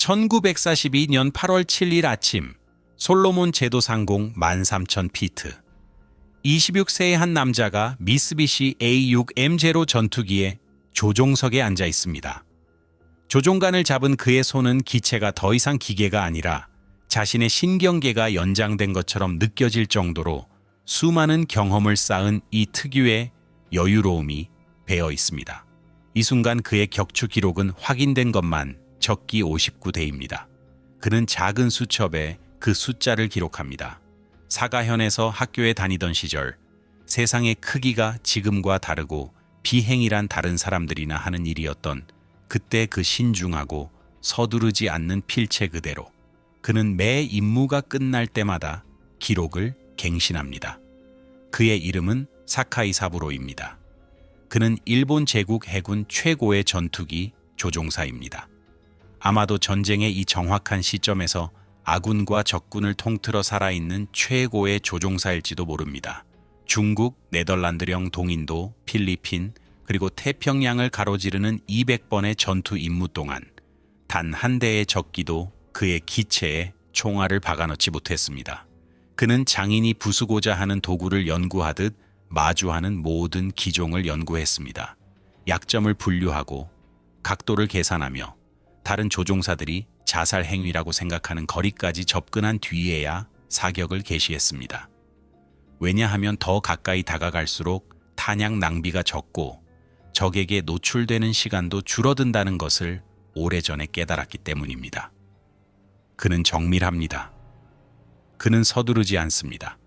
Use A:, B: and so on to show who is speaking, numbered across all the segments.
A: 1942년 8월 7일 아침, 솔로몬 제도 상공 13,000피트. 26세의 한 남자가 미쓰비시 A6M0 전투기에 조종석에 앉아 있습니다. 조종관을 잡은 그의 손은 기체가 더 이상 기계가 아니라 자신의 신경계가 연장된 것처럼 느껴질 정도로 수많은 경험을 쌓은 이 특유의 여유로움이 배어 있습니다. 이 순간 그의 격추 기록은 확인된 것만 적기 59대입니다. 그는 작은 수첩에 그 숫자를 기록합니다. 사가현에서 학교에 다니던 시절, 세상의 크기가 지금과 다르고 비행이란 다른 사람들이나 하는 일이었던 그때 그 신중하고 서두르지 않는 필체 그대로 그는 매 임무가 끝날 때마다 기록을 갱신합니다. 그의 이름은 사카이 사부로입니다. 그는 일본 제국 해군 최고의 전투기 조종사입니다. 아마도 전쟁의 이 정확한 시점에서 아군과 적군을 통틀어 살아있는 최고의 조종사일지도 모릅니다. 중국, 네덜란드령 동인도, 필리핀, 그리고 태평양을 가로지르는 200번의 전투 임무 동안 단 한 대의 적기도 그의 기체에 총알을 박아넣지 못했습니다. 그는 장인이 부수고자 하는 도구를 연구하듯 마주하는 모든 기종을 연구했습니다. 약점을 분류하고 각도를 계산하며 다른 조종사들이 자살 행위라고 생각하는 거리까지 접근한 뒤에야 사격을 개시했습니다. 왜냐하면 더 가까이 다가갈수록 탄약 낭비가 적고 적에게 노출되는 시간도 줄어든다는 것을 오래전에 깨달았기 때문입니다. 그는 정밀합니다. 그는 서두르지 않습니다.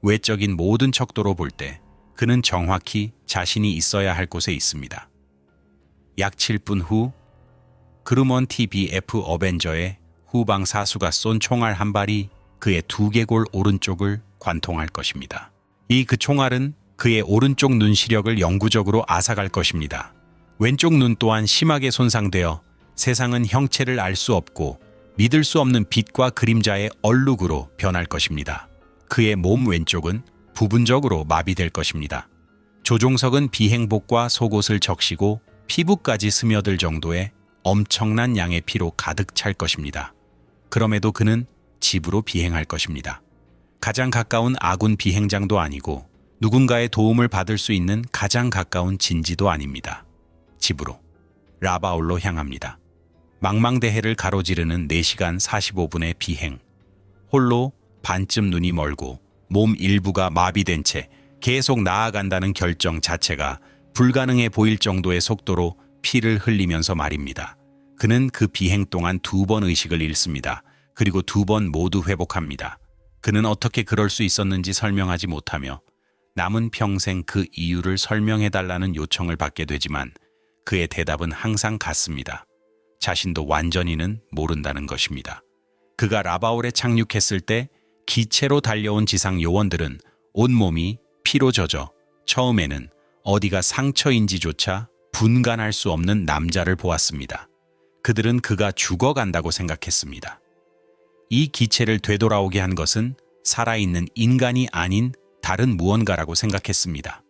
A: 외적인 모든 척도로 볼 때 그는 정확히 자신이 있어야 할 곳에 있습니다. 약 7분 후 그루먼 TBF 어벤저의 후방 사수가 쏜 총알 한 발이 그의 두개골 오른쪽을 관통할 것입니다. 그 총알은 그의 오른쪽 눈 시력을 영구적으로 앗아갈 것입니다. 왼쪽 눈 또한 심하게 손상되어 세상은 형체를 알 수 없고 믿을 수 없는 빛과 그림자의 얼룩으로 변할 것입니다. 그의 몸 왼쪽은 부분적으로 마비될 것입니다. 조종석은 비행복과 속옷을 적시고 피부까지 스며들 정도의 엄청난 양의 피로 가득 찰 것입니다. 그럼에도 그는 집으로 비행할 것입니다. 가장 가까운 아군 비행장도 아니고 누군가의 도움을 받을 수 있는 가장 가까운 진지도 아닙니다. 집으로, 라바울로 향합니다. 망망대해를 가로지르는 4시간 45분의 비행. 홀로 반쯤 눈이 멀고 몸 일부가 마비된 채 계속 나아간다는 결정 자체가 불가능해 보일 정도의 속도로 피를 흘리면서 말입니다. 그는 그 비행 동안 2번 의식을 잃습니다. 그리고 2번 모두 회복합니다. 그는 어떻게 그럴 수 있었는지 설명하지 못하며 남은 평생 그 이유를 설명해달라는 요청을 받게 되지만 그의 대답은 항상 같습니다. 자신도 완전히는 모른다는 것입니다. 그가 라바울에 착륙했을 때 기체로 달려온 지상 요원들은 온몸이 피로 젖어 처음에는 어디가 상처인지조차 분간할 수 없는 남자를 보았습니다. 그들은 그가 죽어간다고 생각했습니다. 이 기체를 되돌아오게 한 것은 살아있는 인간이 아닌 다른 무언가라고 생각했습니다.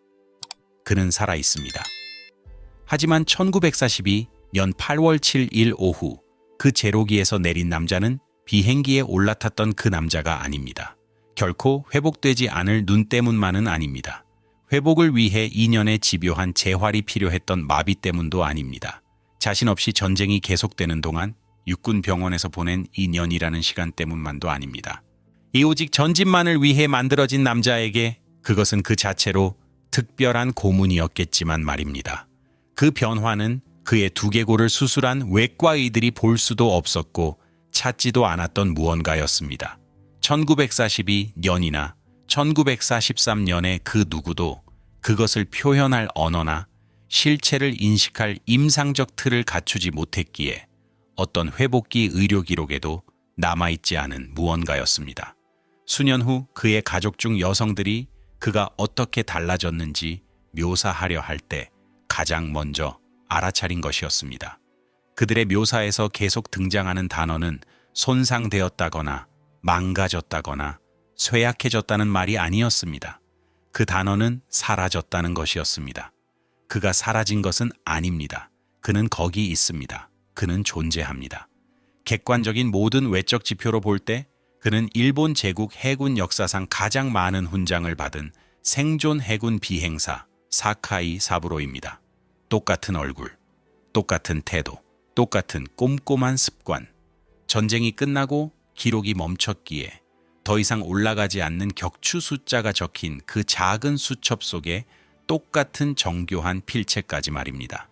A: 그는 살아있습니다. 하지만 1942년 8월 7일 오후 그 제로기에서 내린 남자는 비행기에 올라탔던 그 남자가 아닙니다. 결코 회복되지 않을 눈 때문만은 아닙니다. 회복을 위해 2년의 집요한 재활이 필요했던 마비 때문도 아닙니다. 자신 없이 전쟁이 계속되는 동안 육군 병원에서 보낸 2년이라는 시간 때문만도 아닙니다. 이 오직 전진만을 위해 만들어진 남자에게 그것은 그 자체로 특별한 고문이었겠지만 말입니다. 그 변화는 그의 두개골을 수술한 외과의들이 볼 수도 없었고 찾지도 않았던 무언가였습니다. 1942년이나 1943년의 그 누구도 그것을 표현할 언어나 실체를 인식할 임상적 틀을 갖추지 못했기에 어떤 회복기 의료 기록에도 남아있지 않은 무언가였습니다. 수년 후 그의 가족 중 여성들이 그가 어떻게 달라졌는지 묘사하려 할 때 가장 먼저 알아차린 것이었습니다. 그들의 묘사에서 계속 등장하는 단어는 손상되었다거나 망가졌다거나 쇠약해졌다는 말이 아니었습니다. 그 단어는 사라졌다는 것이었습니다. 그가 사라진 것은 아닙니다. 그는 거기 있습니다. 그는 존재합니다. 객관적인 모든 외적 지표로 볼 때 그는 일본 제국 해군 역사상 가장 많은 훈장을 받은 생존 해군 비행사 사카이 사부로입니다. 똑같은 얼굴, 똑같은 태도, 똑같은 꼼꼼한 습관. 전쟁이 끝나고 기록이 멈췄기에 더 이상 올라가지 않는 격추 숫자가 적힌 그 작은 수첩 속에 똑같은 정교한 필체까지 말입니다.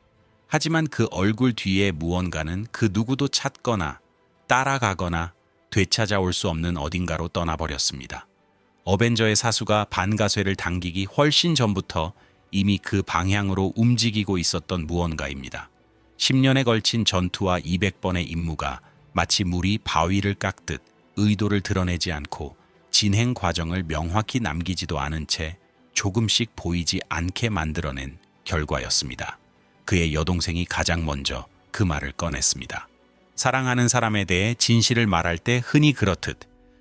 A: 하지만 그 얼굴 뒤에 무언가는 그 누구도 찾거나 따라가거나 되찾아올 수 없는 어딘가로 떠나버렸습니다. 어벤져의 사수가 반가쇠를 당기기 훨씬 전부터 이미 그 방향으로 움직이고 있었던 무언가입니다. 10년에 걸친 전투와 200번의 임무가 마치 물이 바위를 깎듯 의도를 드러내지 않고 진행 과정을 명확히 남기지도 않은 채 조금씩 보이지 않게 만들어낸 결과였습니다. 그의 여동생이 가장 먼저 그 말을 꺼냈습니다. 사랑하는 사람에 대해 진실을 말할 때 흔히 그렇듯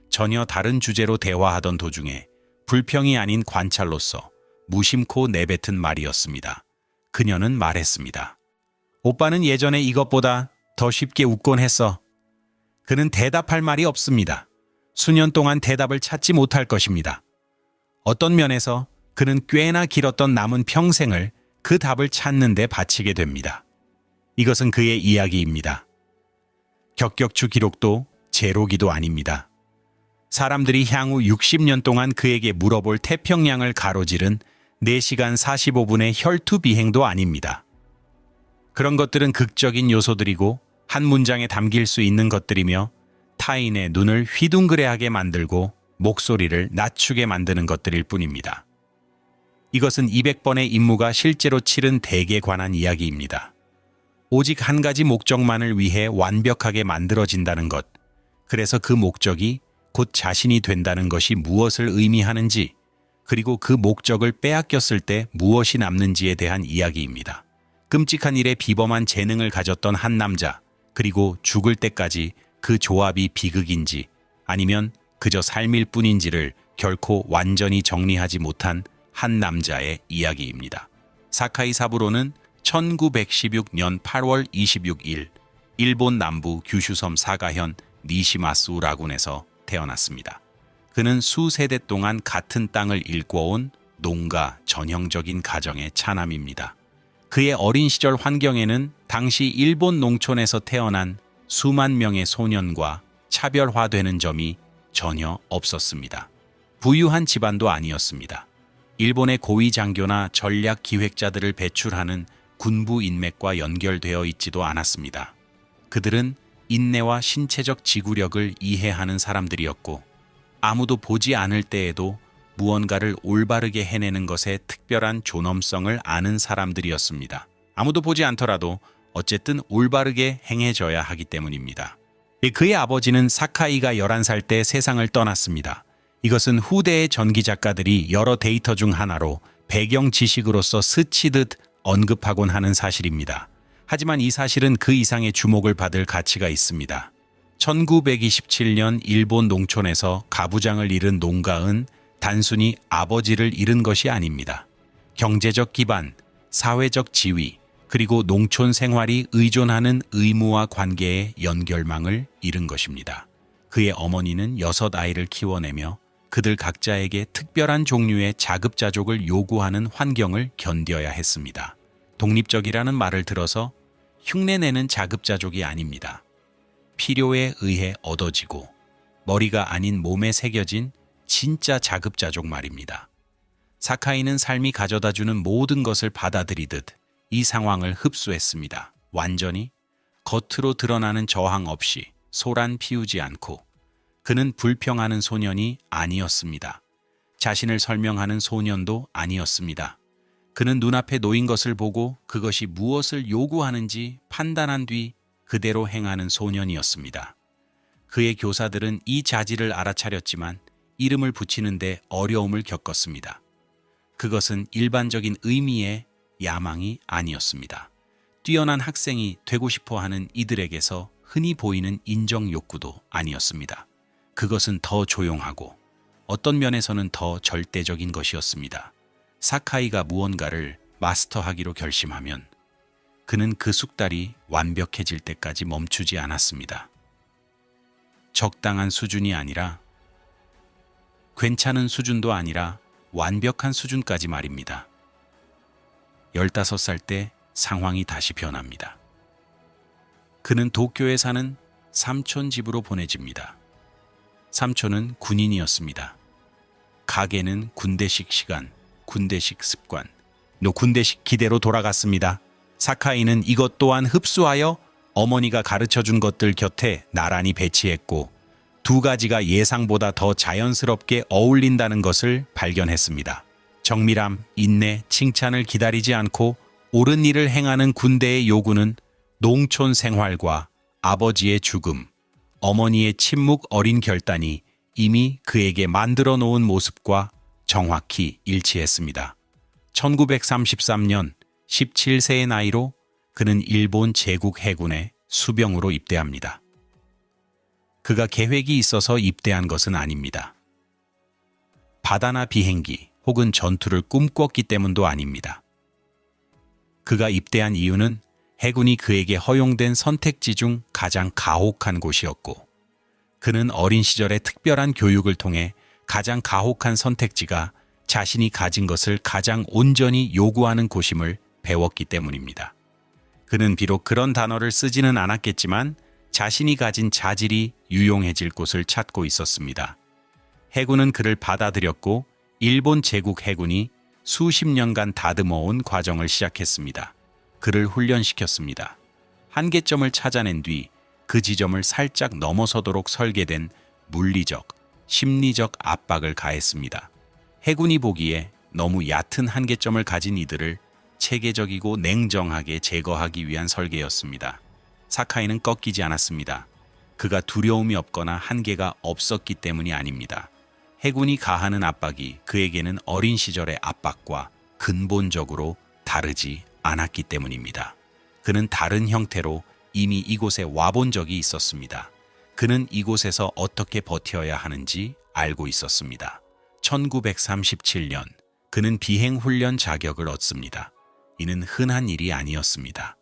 A: 전혀 다른 주제로 대화하던 도중에 불평이 아닌 관찰로서 무심코 내뱉은 말이었습니다. 그녀는 말했습니다. 오빠는 예전에 이것보다 더 쉽게 웃곤 했어. 그는 대답할 말이 없습니다. 수년 동안 대답을 찾지 못할 것입니다. 어떤 면에서 그는 꽤나 길었던 남은 평생을 그 답을 찾는 데 바치게 됩니다. 이것은 그의 이야기입니다. 격격추 기록도 제로기도 아닙니다. 사람들이 향후 60년 동안 그에게 물어볼 태평양을 가로지른 4시간 45분의 혈투 비행도 아닙니다. 그런 것들은 극적인 요소들이고 한 문장에 담길 수 있는 것들이며 타인의 눈을 휘둥그레하게 만들고 목소리를 낮추게 만드는 것들일 뿐입니다. 이것은 200번의 임무가 실제로 치른 덱에 관한 이야기입니다. 오직 한 가지 목적만을 위해 완벽하게 만들어진다는 것, 그래서 그 목적이 곧 자신이 된다는 것이 무엇을 의미하는지, 그리고 그 목적을 빼앗겼을 때 무엇이 남는지에 대한 이야기입니다. 끔찍한 일에 비범한 재능을 가졌던 한 남자, 그리고 죽을 때까지 그 조합이 비극인지 아니면 그저 삶일 뿐인지를 결코 완전히 정리하지 못한 한 남자의 이야기입니다. 사카이 사부로는 1916년 8월 26일 일본 남부 규슈섬 사가현 니시마스 라군에서 태어났습니다. 그는 수세대 동안 같은 땅을 일궈온 농가 전형적인 가정의 차남입니다. 그의 어린 시절 환경에는 당시 일본 농촌에서 태어난 수만 명의 소년과 차별화되는 점이 전혀 없었습니다. 부유한 집안도 아니었습니다. 일본의 고위 장교나 전략 기획자들을 배출하는 군부 인맥과 연결되어 있지도 않았습니다. 그들은 인내와 신체적 지구력을 이해하는 사람들이었고 아무도 보지 않을 때에도 무언가를 올바르게 해내는 것에 특별한 존엄성을 아는 사람들이었습니다. 아무도 보지 않더라도 어쨌든 올바르게 행해져야 하기 때문입니다. 그의 아버지는 사카이가 11살 때 세상을 떠났습니다. 이것은 후대의 전기 작가들이 여러 데이터 중 하나로 배경 지식으로서 스치듯 언급하곤 하는 사실입니다. 하지만 이 사실은 그 이상의 주목을 받을 가치가 있습니다. 1927년 일본 농촌에서 가부장을 잃은 농가은 단순히 아버지를 잃은 것이 아닙니다. 경제적 기반, 사회적 지위, 그리고 농촌 생활이 의존하는 의무와 관계의 연결망을 잃은 것입니다. 그의 어머니는 6아이를 키워내며 그들 각자에게 특별한 종류의 자급자족을 요구하는 환경을 견뎌야 했습니다. 독립적이라는 말을 들어서 흉내내는 자급자족이 아닙니다. 필요에 의해 얻어지고 머리가 아닌 몸에 새겨진 진짜 자급자족 말입니다. 사카이는 삶이 가져다주는 모든 것을 받아들이듯 이 상황을 흡수했습니다. 완전히 겉으로 드러나는 저항 없이 소란 피우지 않고 그는 불평하는 소년이 아니었습니다. 자신을 설명하는 소년도 아니었습니다. 그는 눈앞에 놓인 것을 보고 그것이 무엇을 요구하는지 판단한 뒤 그대로 행하는 소년이었습니다. 그의 교사들은 이 자질을 알아차렸지만 이름을 붙이는데 어려움을 겪었습니다. 그것은 일반적인 의미의 야망이 아니었습니다. 뛰어난 학생이 되고 싶어 하는 이들에게서 흔히 보이는 인정 욕구도 아니었습니다. 그것은 더 조용하고 어떤 면에서는 더 절대적인 것이었습니다. 사카이가 무언가를 마스터하기로 결심하면 그는 그 숙달이 완벽해질 때까지 멈추지 않았습니다. 적당한 수준이 아니라 괜찮은 수준도 아니라 완벽한 수준까지 말입니다. 15살 때 상황이 다시 변합니다. 그는 도쿄에 사는 삼촌 집으로 보내집니다. 삼촌은 군인이었습니다. 가게는 군대식 시간, 군대식 습관, 군대식 기대로 돌아갔습니다. 사카이는 이것 또한 흡수하여 어머니가 가르쳐준 것들 곁에 나란히 배치했고 두 가지가 예상보다 더 자연스럽게 어울린다는 것을 발견했습니다. 정밀함, 인내, 칭찬을 기다리지 않고 옳은 일을 행하는 군대의 요구는 농촌 생활과 아버지의 죽음, 어머니의 침묵 어린 결단이 이미 그에게 만들어 놓은 모습과 정확히 일치했습니다. 1933년 17세의 나이로 그는 일본 제국 해군에 수병으로 입대합니다. 그가 계획이 있어서 입대한 것은 아닙니다. 바다나 비행기 혹은 전투를 꿈꿨기 때문도 아닙니다. 그가 입대한 이유는 해군이 그에게 허용된 선택지 중 가장 가혹한 곳이었고 그는 어린 시절의 특별한 교육을 통해 가장 가혹한 선택지가 자신이 가진 것을 가장 온전히 요구하는 곳임을 배웠기 때문입니다. 그는 비록 그런 단어를 쓰지는 않았겠지만 자신이 가진 자질이 유용해질 곳을 찾고 있었습니다. 해군은 그를 받아들였고 일본 제국 해군이 수십 년간 다듬어온 과정을 시작했습니다. 그를 훈련시켰습니다. 한계점을 찾아낸 뒤 그 지점을 살짝 넘어서도록 설계된 물리적, 심리적 압박을 가했습니다. 해군이 보기에 너무 얕은 한계점을 가진 이들을 체계적이고 냉정하게 제거하기 위한 설계였습니다. 사카이는 꺾이지 않았습니다. 그가 두려움이 없거나 한계가 없었기 때문이 아닙니다. 해군이 가하는 압박이 그에게는 어린 시절의 압박과 근본적으로 다르지 않았기 때문입니다. 그는 다른 형태로 이미 이곳에 와본 적이 있었습니다. 그는 이곳에서 어떻게 버텨야 하는지 알고 있었습니다. 1937년 그는 비행훈련 자격을 얻습니다. 이는 흔한 일이 아니었습니다.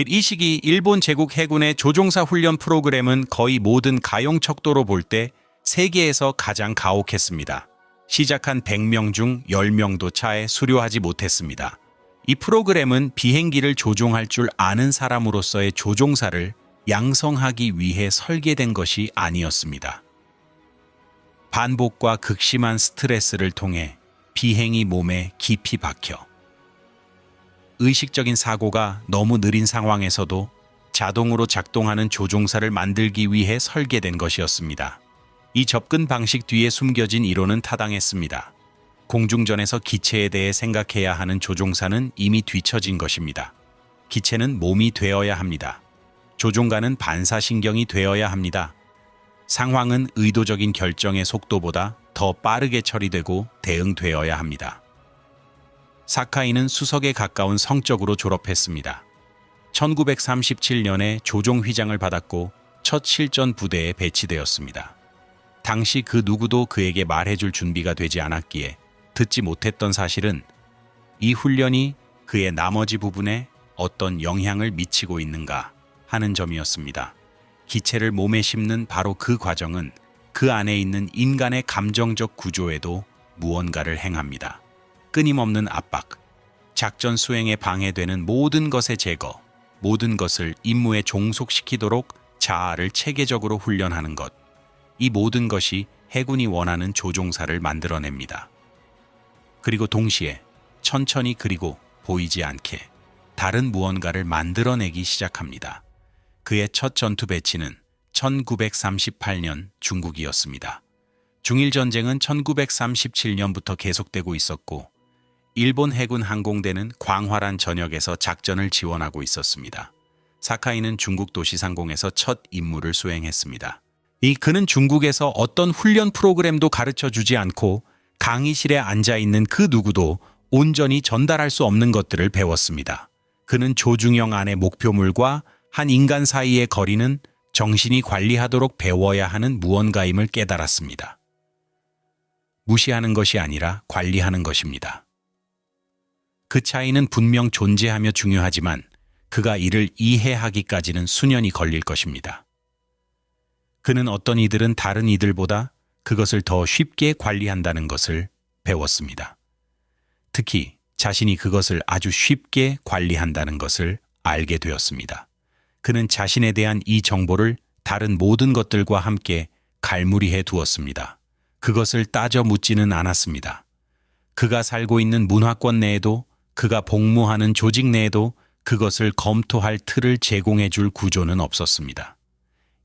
A: 이 시기 일본 제국 해군의 조종사 훈련 프로그램은 거의 모든 가용 척도로 볼 때 세계에서 가장 가혹했습니다. 시작한 100명 중 10명도 차에 수료하지 못했습니다. 이 프로그램은 비행기를 조종할 줄 아는 사람으로서의 조종사를 양성하기 위해 설계된 것이 아니었습니다. 반복과 극심한 스트레스를 통해 비행이 몸에 깊이 박혀 의식적인 사고가 너무 느린 상황에서도 자동으로 작동하는 조종사를 만들기 위해 설계된 것이었습니다. 이 접근 방식 뒤에 숨겨진 이론은 타당했습니다. 공중전에서 기체에 대해 생각해야 하는 조종사는 이미 뒤처진 것입니다. 기체는 몸이 되어야 합니다. 조종가는 반사신경이 되어야 합니다. 상황은 의도적인 결정의 속도보다 더 빠르게 처리되고 대응되어야 합니다. 사카이는 수석에 가까운 성적으로 졸업했습니다. 1937년에 조종휘장을 받았고 첫 실전 부대에 배치되었습니다. 당시 그 누구도 그에게 말해줄 준비가 되지 않았기에 듣지 못했던 사실은 이 훈련이 그의 나머지 부분에 어떤 영향을 미치고 있는가 하는 점이었습니다. 기체를 몸에 심는 바로 그 과정은 그 안에 있는 인간의 감정적 구조에도 무언가를 행합니다. 끊임없는 압박, 작전 수행에 방해되는 모든 것의 제거, 모든 것을 임무에 종속시키도록 자아를 체계적으로 훈련하는 것, 이 모든 것이 해군이 원하는 조종사를 만들어냅니다. 그리고 동시에 천천히 그리고 보이지 않게 다른 무언가를 만들어내기 시작합니다. 그의 첫 전투 배치는 1938년 중국이었습니다. 중일전쟁은 1937년부터 계속되고 있었고 일본 해군 항공대는 광활한 전역에서 작전을 지원하고 있었습니다. 사카이는 중국 도시상공에서 첫 임무를 수행했습니다. 그는 중국에서 어떤 훈련 프로그램도 가르쳐주지 않고 강의실에 앉아있는 그 누구도 온전히 전달할 수 없는 것들을 배웠습니다. 그는 조중영 안의 목표물과 한 인간 사이의 거리는 정신이 관리하도록 배워야 하는 무언가임을 깨달았습니다. 무시하는 것이 아니라 관리하는 것입니다. 그 차이는 분명 존재하며 중요하지만 그가 이를 이해하기까지는 수년이 걸릴 것입니다. 그는 어떤 이들은 다른 이들보다 그것을 더 쉽게 관리한다는 것을 배웠습니다. 특히 자신이 그것을 아주 쉽게 관리한다는 것을 알게 되었습니다. 그는 자신에 대한 이 정보를 다른 모든 것들과 함께 갈무리해 두었습니다. 그것을 따져 묻지는 않았습니다. 그가 살고 있는 문화권 내에도, 그가 복무하는 조직 내에도 그것을 검토할 틀을 제공해 줄 구조는 없었습니다.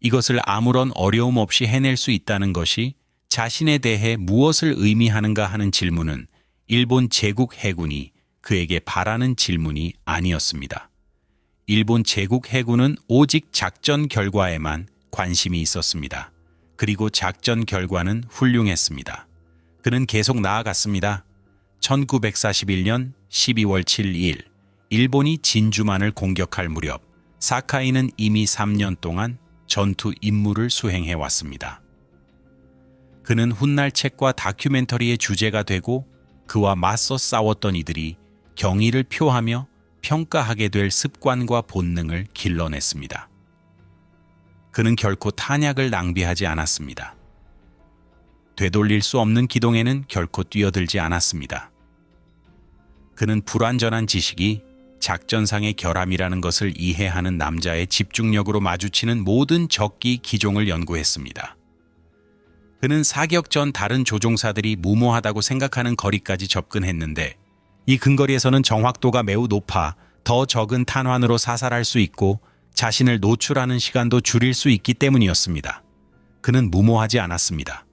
A: 이것을 아무런 어려움 없이 해낼 수 있다는 것이 자신에 대해 무엇을 의미하는가 하는 질문은 일본 제국 해군이 그에게 바라는 질문이 아니었습니다. 일본 제국 해군은 오직 작전 결과에만 관심이 있었습니다. 그리고 작전 결과는 훌륭했습니다. 그는 계속 나아갔습니다. 1941년 12월 7일 일본이 진주만을 공격할 무렵 사카이는 이미 3년 동안 전투 임무를 수행해 왔습니다. 그는 훗날 책과 다큐멘터리의 주제가 되고 그와 맞서 싸웠던 이들이 경의를 표하며 평가하게 될 습관과 본능을 길러냈습니다. 그는 결코 탄약을 낭비하지 않았습니다. 되돌릴 수 없는 기동에는 결코 뛰어들지 않았습니다. 그는 불완전한 지식이 작전상의 결함이라는 것을 이해하는 남자의 집중력으로 마주치는 모든 적기 기종을 연구했습니다. 그는 사격 전 다른 조종사들이 무모하다고 생각하는 거리까지 접근했는데 이 근거리에서는 정확도가 매우 높아 더 적은 탄환으로 사살할 수 있고 자신을 노출하는 시간도 줄일 수 있기 때문이었습니다. 그는 무모하지 않았습니다.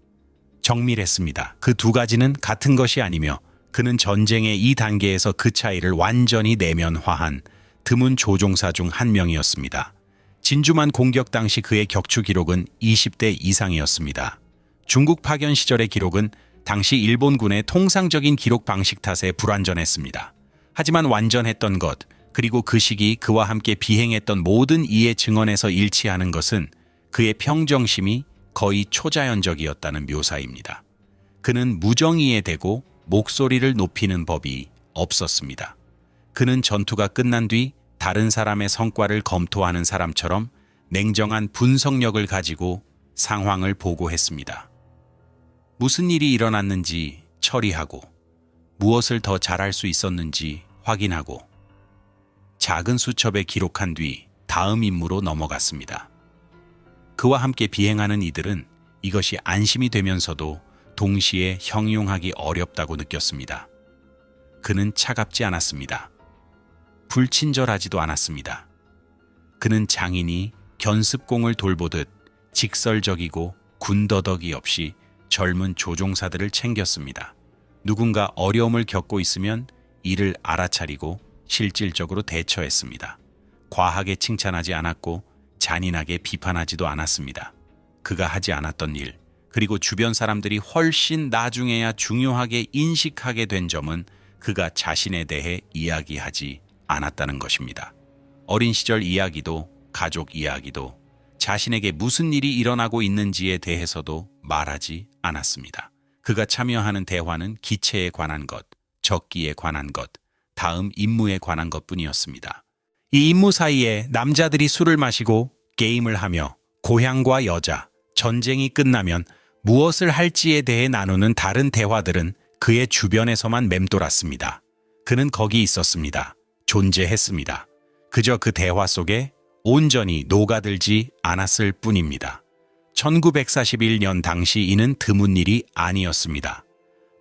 A: 정밀했습니다. 그 두 가지는 같은 것이 아니며 그는 전쟁의 이 단계에서 그 차이를 완전히 내면화한 드문 조종사 중 한 명이었습니다. 진주만 공격 당시 그의 격추 기록은 20대 이상이었습니다. 중국 파견 시절의 기록은 당시 일본군의 통상적인 기록 방식 탓에 불완전했습니다. 하지만 완전했던 것, 그리고 그 시기 그와 함께 비행했던 모든 이의 증언에서 일치하는 것은 그의 평정심이 거의 초자연적이었다는 묘사입니다. 그는 무정의에 대고 목소리를 높이는 법이 없었습니다. 그는 전투가 끝난 뒤 다른 사람의 성과를 검토하는 사람처럼 냉정한 분석력을 가지고 상황을 보고했습니다. 무슨 일이 일어났는지 처리하고 무엇을 더 잘할 수 있었는지 확인하고 작은 수첩에 기록한 뒤 다음 임무로 넘어갔습니다. 그와 함께 비행하는 이들은 이것이 안심이 되면서도 동시에 형용하기 어렵다고 느꼈습니다. 그는 차갑지 않았습니다. 불친절하지도 않았습니다. 그는 장인이 견습공을 돌보듯 직설적이고 군더더기 없이 젊은 조종사들을 챙겼습니다. 누군가 어려움을 겪고 있으면 이를 알아차리고 실질적으로 대처했습니다. 과하게 칭찬하지 않았고 잔인하게 비판하지도 않았습니다. 그가 하지 않았던 일, 그리고 주변 사람들이 훨씬 나중에야 중요하게 인식하게 된 점은 그가 자신에 대해 이야기하지 않았다는 것입니다. 어린 시절 이야기도 가족 이야기도 자신에게 무슨 일이 일어나고 있는지에 대해서도 말하지 않았습니다. 그가 참여하는 대화는 기체에 관한 것, 적기에 관한 것, 다음 임무에 관한 것뿐이었습니다. 이 임무 사이에 남자들이 술을 마시고 게임을 하며 고향과 여자, 전쟁이 끝나면 무엇을 할지에 대해 나누는 다른 대화들은 그의 주변에서만 맴돌았습니다. 그는 거기 있었습니다. 존재했습니다. 그저 그 대화 속에 온전히 녹아들지 않았을 뿐입니다. 1941년 당시 이는 드문 일이 아니었습니다.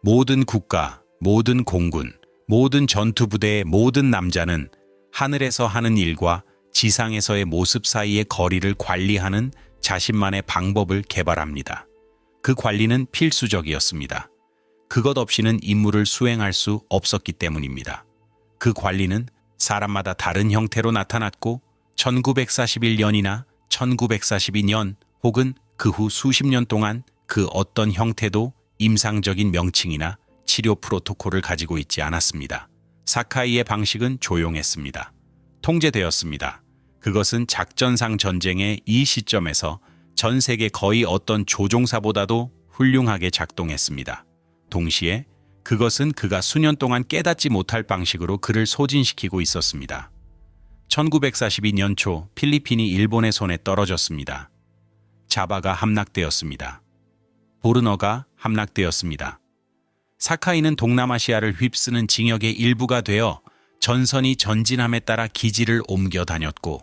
A: 모든 국가, 모든 공군, 모든 전투부대의 모든 남자는 하늘에서 하는 일과 지상에서의 모습 사이의 거리를 관리하는 자신만의 방법을 개발합니다. 그 관리는 필수적이었습니다. 그것 없이는 임무를 수행할 수 없었기 때문입니다. 그 관리는 사람마다 다른 형태로 나타났고 1941년이나 1942년 혹은 그 후 수십 년 동안 그 어떤 형태도 임상적인 명칭이나 치료 프로토콜을 가지고 있지 않았습니다. 사카이의 방식은 조용했습니다. 통제되었습니다. 그것은 작전상 전쟁의 이 시점에서 전 세계 거의 어떤 조종사보다도 훌륭하게 작동했습니다. 동시에 그것은 그가 수년 동안 깨닫지 못할 방식으로 그를 소진시키고 있었습니다. 1942년 초 필리핀이 일본의 손에 떨어졌습니다. 자바가 함락되었습니다. 보르너가 함락되었습니다. 사카이는 동남아시아를 휩쓰는 징역의 일부가 되어 전선이 전진함에 따라 기지를 옮겨 다녔고,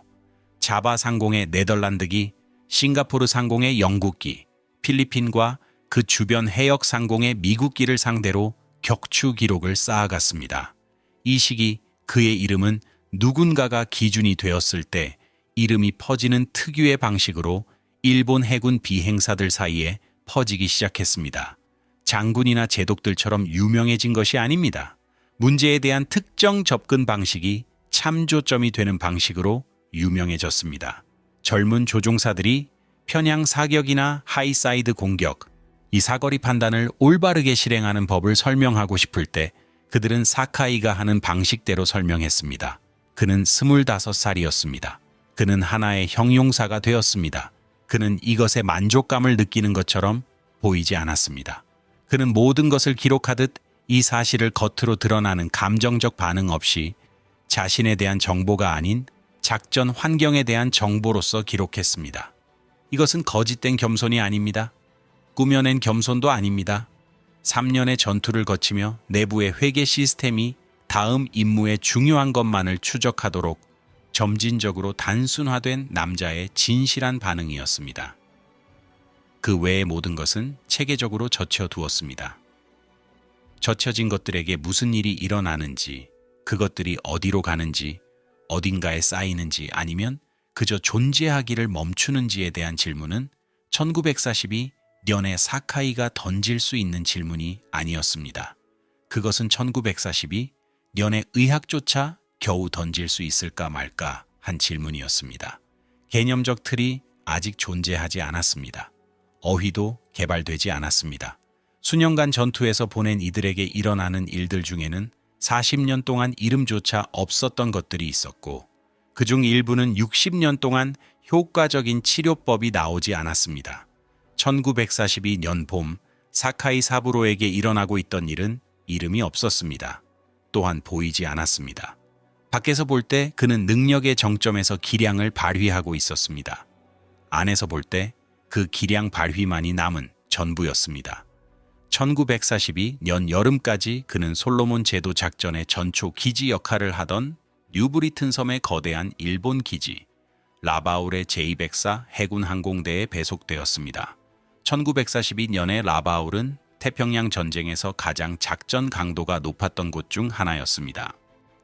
A: 자바 상공의 네덜란드기, 싱가포르 상공의 영국기, 필리핀과 그 주변 해역 상공의 미국기를 상대로 격추 기록을 쌓아갔습니다. 이 시기 그의 이름은 누군가가 기준이 되었을 때 이름이 퍼지는 특유의 방식으로 일본 해군 비행사들 사이에 퍼지기 시작했습니다. 장군이나 제독들처럼 유명해진 것이 아닙니다. 문제에 대한 특정 접근 방식이 참조점이 되는 방식으로 유명해졌습니다. 젊은 조종사들이 편향 사격이나 하이사이드 공격, 이 사거리 판단을 올바르게 실행하는 법을 설명하고 싶을 때 그들은 사카이가 하는 방식대로 설명했습니다. 그는 25살이었습니다. 그는 하나의 형용사가 되었습니다. 그는 이것에 만족감을 느끼는 것처럼 보이지 않았습니다. 그는 모든 것을 기록하듯 이 사실을 겉으로 드러나는 감정적 반응 없이 자신에 대한 정보가 아닌 작전 환경에 대한 정보로서 기록했습니다. 이것은 거짓된 겸손이 아닙니다. 꾸며낸 겸손도 아닙니다. 3년의 전투를 거치며 내부의 회계 시스템이 다음 임무의 중요한 것만을 추적하도록 점진적으로 단순화된 남자의 진실한 반응이었습니다. 그 외의 모든 것은 체계적으로 젖혀두었습니다. 젖혀진 것들에게 무슨 일이 일어나는지, 그것들이 어디로 가는지, 어딘가에 쌓이는지 아니면 그저 존재하기를 멈추는지에 대한 질문은 1942년에 사카이가 던질 수 있는 질문이 아니었습니다. 그것은 1942년에 의학조차 겨우 던질 수 있을까 말까 한 질문이었습니다. 개념적 틀이 아직 존재하지 않았습니다. 어휘도 개발되지 않았습니다. 수년간 전투에서 보낸 이들에게 일어나는 일들 중에는 40년 동안 이름조차 없었던 것들이 있었고, 그중 일부는 60년 동안 효과적인 치료법이 나오지 않았습니다. 1942년 봄 사카이 사부로에게 일어나고 있던 일은 이름이 없었습니다. 또한 보이지 않았습니다. 밖에서 볼 때 그는 능력의 정점에서 기량을 발휘하고 있었습니다. 안에서 볼 때 그 기량 발휘만이 남은 전부였습니다. 1942년 여름까지 그는 솔로몬 제도 작전의 전초 기지 역할을 하던 뉴브리튼 섬의 거대한 일본 기지 라바울의 제204 해군 항공대에 배속되었습니다. 1942년에 라바울은 태평양 전쟁에서 가장 작전 강도가 높았던 곳 중 하나였습니다.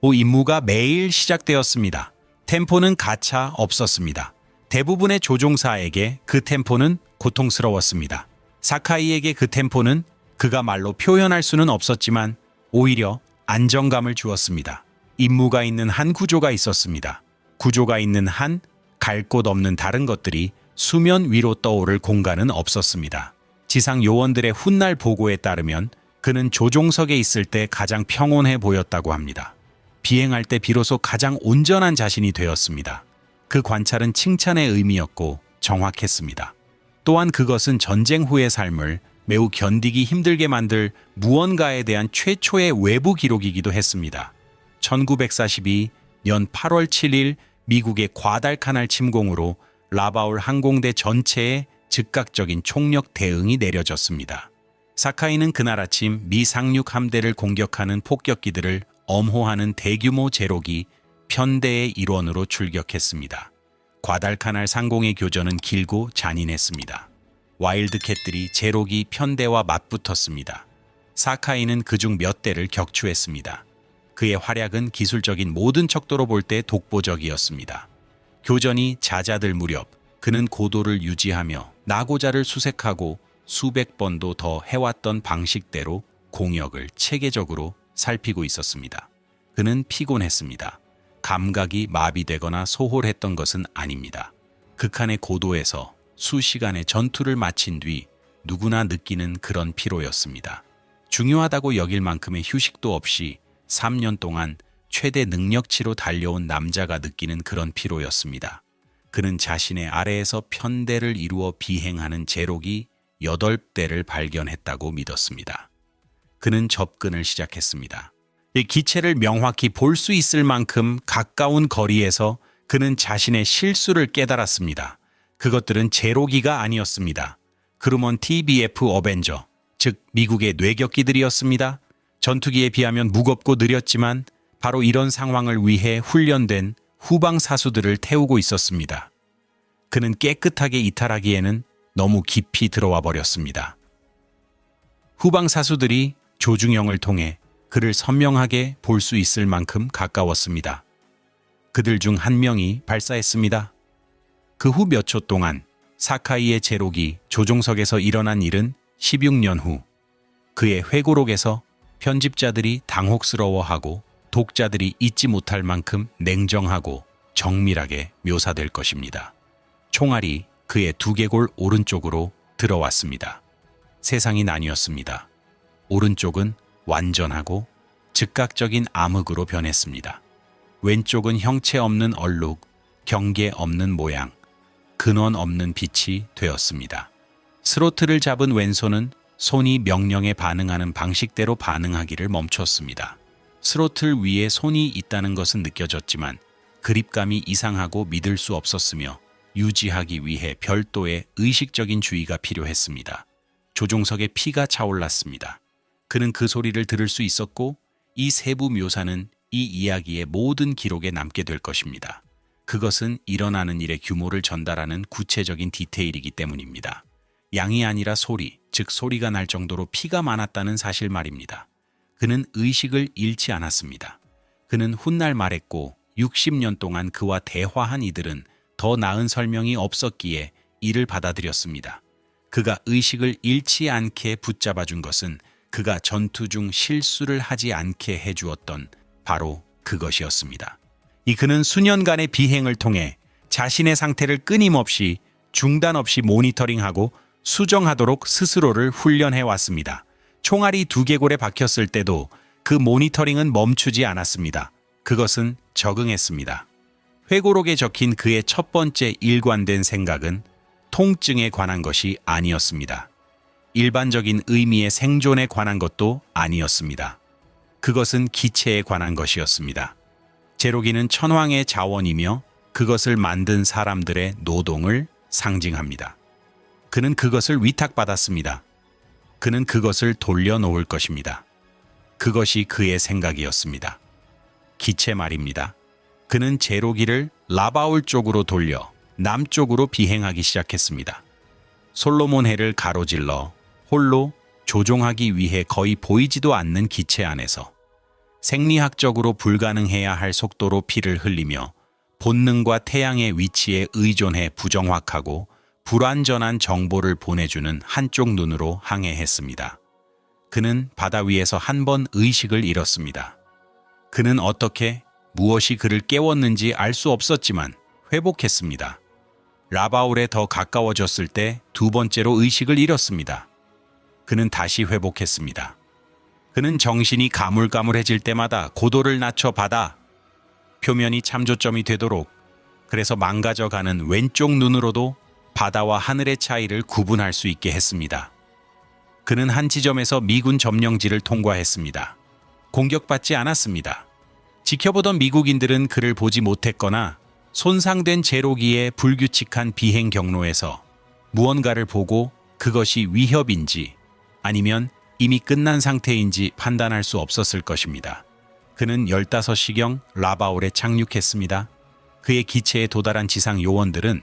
A: 임무가 매일 시작되었습니다. 템포는 가차 없었습니다. 대부분의 조종사에게 그 템포는 고통스러웠습니다. 사카이에게 그 템포는 그가 말로 표현할 수는 없었지만 오히려 안정감을 주었습니다. 임무가 있는 한 구조가 있었습니다. 구조가 있는 한 갈 곳 없는 다른 것들이 수면 위로 떠오를 공간은 없었습니다. 지상 요원들의 훗날 보고에 따르면 그는 조종석에 있을 때 가장 평온해 보였다고 합니다. 비행할 때 비로소 가장 온전한 자신이 되었습니다. 그 관찰은 칭찬의 의미였고 정확했습니다. 또한 그것은 전쟁 후의 삶을 매우 견디기 힘들게 만들 무언가에 대한 최초의 외부 기록이기도 했습니다. 1942년 8월 7일 미국의 과달카날 침공으로 라바울 항공대 전체에 즉각적인 총력 대응이 내려졌습니다. 사카이는 그날 아침 미 상륙 함대를 공격하는 폭격기들을 엄호하는 대규모 제록이 편대의 일원으로 출격했습니다. 과달카날 상공의 교전은 길고 잔인했습니다. 와일드캣들이 제록이 편대와 맞붙었습니다. 사카이는 그중 몇 대를 격추했습니다. 그의 활약은 기술적인 모든 척도로 볼 때 독보적이었습니다. 교전이 잦아들 무렵 그는 고도를 유지하며 나고자를 수색하고 수백 번도 더 해왔던 방식대로 공역을 체계적으로 살피고 있었습니다. 그는 피곤했습니다. 감각이 마비되거나 소홀했던 것은 아닙니다. 극한의 고도에서 수시간의 전투를 마친 뒤 누구나 느끼는 그런 피로였습니다. 중요하다고 여길 만큼의 휴식도 없이 3년 동안 최대 능력치로 달려온 남자가 느끼는 그런 피로였습니다. 그는 자신의 아래에서 편대를 이루어 비행하는 제록이 8대를 발견했다고 믿었습니다. 그는 접근을 시작했습니다. 이 기체를 명확히 볼 수 있을 만큼 가까운 거리에서 그는 자신의 실수를 깨달았습니다. 그것들은 제로기가 아니었습니다. 그루먼 TBF 어벤저, 즉 미국의 뇌격기들이었습니다. 전투기에 비하면 무겁고 느렸지만 바로 이런 상황을 위해 훈련된 후방 사수들을 태우고 있었습니다. 그는 깨끗하게 이탈하기에는 너무 깊이 들어와 버렸습니다. 후방 사수들이 조중영을 통해 그를 선명하게 볼 수 있을 만큼 가까웠습니다. 그들 중 한 명이 발사했습니다. 그 후 몇 초 동안 사카이의 제로기 조종석에서 일어난 일은 16년 후 그의 회고록에서 편집자들이 당혹스러워하고 독자들이 잊지 못할 만큼 냉정하고 정밀하게 묘사될 것입니다. 총알이 그의 두개골 오른쪽으로 들어왔습니다. 세상이 나뉘었습니다. 오른쪽은 완전하고 즉각적인 암흑으로 변했습니다. 왼쪽은 형체 없는 얼룩, 경계 없는 모양, 근원 없는 빛이 되었습니다. 스로틀을 잡은 왼손은 손이 명령에 반응하는 방식대로 반응하기를 멈췄습니다. 스로틀 위에 손이 있다는 것은 느껴졌지만 그립감이 이상하고 믿을 수 없었으며 유지하기 위해 별도의 의식적인 주의가 필요했습니다. 조종석에 피가 차올랐습니다. 그는 그 소리를 들을 수 있었고 이 세부 묘사는 이 이야기의 모든 기록에 남게 될 것입니다. 그것은 일어나는 일의 규모를 전달하는 구체적인 디테일이기 때문입니다. 양이 아니라 소리, 즉 소리가 날 정도로 피가 많았다는 사실 말입니다. 그는 의식을 잃지 않았습니다. 그는 훗날 말했고 60년 동안 그와 대화한 이들은 더 나은 설명이 없었기에 이를 받아들였습니다. 그가 의식을 잃지 않게 붙잡아준 것은 그가 전투 중 실수를 하지 않게 해주었던 바로 그것이었습니다. 그는 수년간의 비행을 통해 자신의 상태를 끊임없이 중단 없이 모니터링하고 수정하도록 스스로를 훈련해 왔습니다. 총알이 두개골에 박혔을 때도 그 모니터링은 멈추지 않았습니다. 그것은 적응했습니다. 회고록에 적힌 그의 첫 번째 일관된 생각은 통증에 관한 것이 아니었습니다. 일반적인 의미의 생존에 관한 것도 아니었습니다. 그것은 기체에 관한 것이었습니다. 제로기는 천황의 자원이며 그것을 만든 사람들의 노동을 상징합니다. 그는 그것을 위탁받았습니다. 그는 그것을 돌려놓을 것입니다. 그것이 그의 생각이었습니다. 기체 말입니다. 그는 제로기를 라바울 쪽으로 돌려 남쪽으로 비행하기 시작했습니다. 솔로몬 해를 가로질러 홀로 조종하기 위해 거의 보이지도 않는 기체 안에서 생리학적으로 불가능해야 할 속도로 피를 흘리며 본능과 태양의 위치에 의존해 부정확하고 불완전한 정보를 보내주는 한쪽 눈으로 항해했습니다. 그는 바다 위에서 한 번 의식을 잃었습니다. 그는 어떻게 무엇이 그를 깨웠는지 알 수 없었지만 회복했습니다. 라바울에 더 가까워졌을 때 두 번째로 의식을 잃었습니다. 그는 다시 회복했습니다. 그는 정신이 가물가물해질 때마다 고도를 낮춰 바다 표면이 참조점이 되도록, 그래서 망가져가는 왼쪽 눈으로도 바다와 하늘의 차이를 구분할 수 있게 했습니다. 그는 한 지점에서 미군 점령지를 통과했습니다. 공격받지 않았습니다. 지켜보던 미국인들은 그를 보지 못했거나 손상된 제로기의 불규칙한 비행 경로에서 무언가를 보고 그것이 위협인지 아니면 이미 끝난 상태인지 판단할 수 없었을 것입니다. 그는 15시경 라바울에 착륙했습니다. 그의 기체에 도달한 지상 요원들은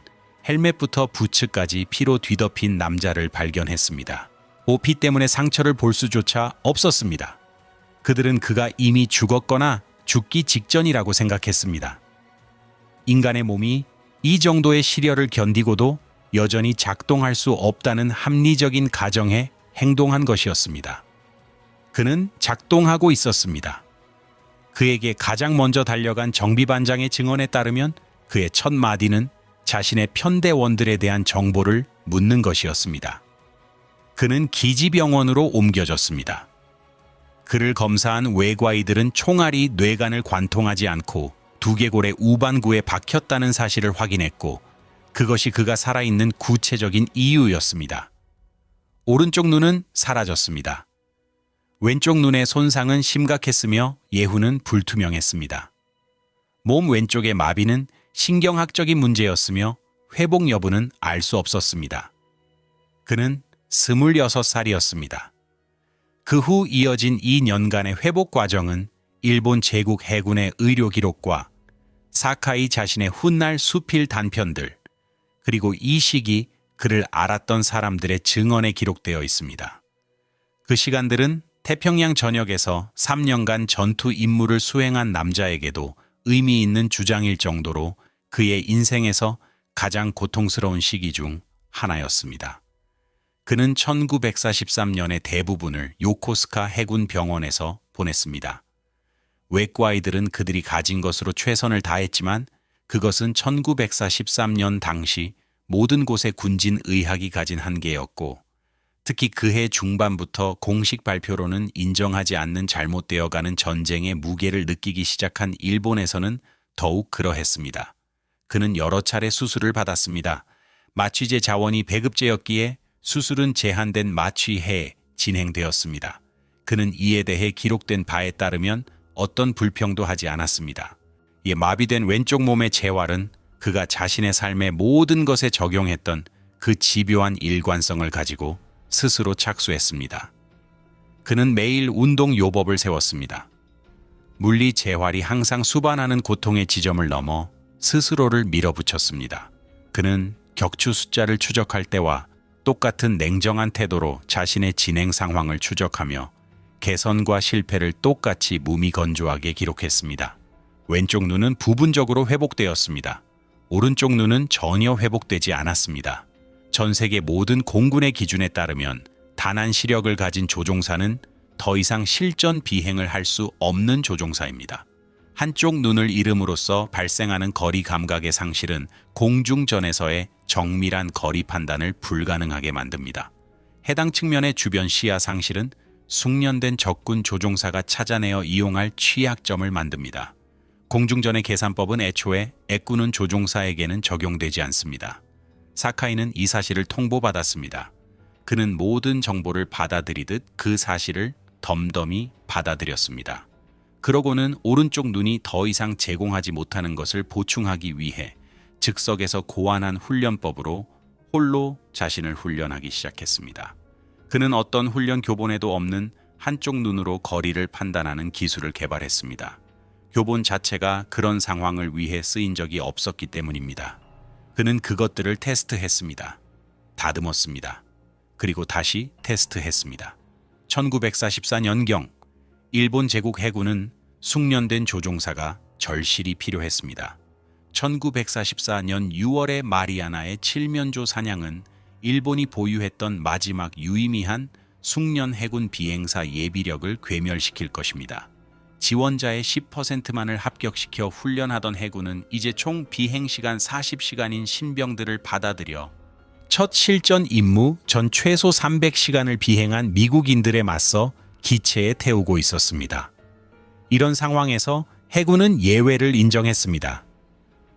A: 헬멧부터 부츠까지 피로 뒤덮인 남자를 발견했습니다. 피 때문에 상처를 볼 수조차 없었습니다. 그들은 그가 이미 죽었거나 죽기 직전이라고 생각했습니다. 인간의 몸이 이 정도의 시련을 견디고도 여전히 작동할 수 없다는 합리적인 가정에 행동한 것이었습니다. 그는 작동하고 있었습니다. 그에게 가장 먼저 달려간 정비반장의 증언에 따르면 그의 첫 마디는 자신의 편대원들에 대한 정보를 묻는 것이었습니다. 그는 기지병원으로 옮겨졌습니다. 그를 검사한 외과의들은 총알이 뇌관을 관통하지 않고 두개골의 우반구에 박혔다는 사실을 확인했고 그것이 그가 살아있는 구체적인 이유였습니다. 오른쪽 눈은 사라졌습니다. 왼쪽 눈의 손상은 심각했으며 예후는 불투명했습니다. 몸 왼쪽의 마비는 신경학적인 문제였으며 회복 여부는 알 수 없었습니다. 그는 26살이었습니다. 그 후 이어진 2년간의 회복 과정은 일본 제국 해군의 의료 기록과 사카이 자신의 훗날 수필 단편들, 그리고 이 시기 그를 알았던 사람들의 증언에 기록되어 있습니다. 그 시간들은 태평양 전역에서 3년간 전투 임무를 수행한 남자에게도 의미 있는 주장일 정도로 그의 인생에서 가장 고통스러운 시기 중 하나였습니다. 그는 1943년의 대부분을 요코스카 해군 병원에서 보냈습니다. 외과의들은 그들이 가진 것으로 최선을 다했지만 그것은 1943년 당시 모든 곳의 군진 의학이 가진 한계였고, 특히 그해 중반부터 공식 발표로는 인정하지 않는 잘못되어가는 전쟁의 무게를 느끼기 시작한 일본에서는 더욱 그러했습니다. 그는 여러 차례 수술을 받았습니다. 마취제 자원이 배급제였기에 수술은 제한된 마취해에 진행되었습니다. 그는 이에 대해 기록된 바에 따르면 어떤 불평도 하지 않았습니다. 이 마비된 왼쪽 몸의 재활은 그가 자신의 삶의 모든 것에 적용했던 그 집요한 일관성을 가지고 스스로 착수했습니다. 그는 매일 운동 요법을 세웠습니다. 물리 재활이 항상 수반하는 고통의 지점을 넘어 스스로를 밀어붙였습니다. 그는 격추 숫자를 추적할 때와 똑같은 냉정한 태도로 자신의 진행 상황을 추적하며 개선과 실패를 똑같이 무미건조하게 기록했습니다. 왼쪽 눈은 부분적으로 회복되었습니다. 오른쪽 눈은 전혀 회복되지 않았습니다. 전 세계 모든 공군의 기준에 따르면 단한 시력을 가진 조종사는 더 이상 실전 비행을 할 수 없는 조종사입니다. 한쪽 눈을 잃음으로써 발생하는 거리 감각의 상실은 공중전에서의 정밀한 거리 판단을 불가능하게 만듭니다. 해당 측면의 주변 시야 상실은 숙련된 적군 조종사가 찾아내어 이용할 취약점을 만듭니다. 공중전의 계산법은 애초에 애꾸는 조종사에게는 적용되지 않습니다. 사카이는 이 사실을 통보받았습니다. 그는 모든 정보를 받아들이듯 그 사실을 덤덤히 받아들였습니다. 그러고는 오른쪽 눈이 더 이상 제공하지 못하는 것을 보충하기 위해 즉석에서 고안한 훈련법으로 홀로 자신을 훈련하기 시작했습니다. 그는 어떤 훈련 교본에도 없는 한쪽 눈으로 거리를 판단하는 기술을 개발했습니다. 교본 자체가 그런 상황을 위해 쓰인 적이 없었기 때문입니다. 그는 그것들을 테스트했습니다. 다듬었습니다. 그리고 다시 테스트했습니다. 1944년경 일본 제국 해군은 숙련된 조종사가 절실히 필요했습니다. 1944년 6월의 마리아나의 칠면조 사냥은 일본이 보유했던 마지막 유의미한 숙련 해군 비행사 예비력을 괴멸시킬 것입니다. 지원자의 10%만을 합격시켜 훈련하던 해군은 이제 총 비행시간 40시간인 신병들을 받아들여 첫 실전 임무 전 최소 300시간을 비행한 미국인들에 맞서 기체에 태우고 있었습니다. 이런 상황에서 해군은 예외를 인정했습니다.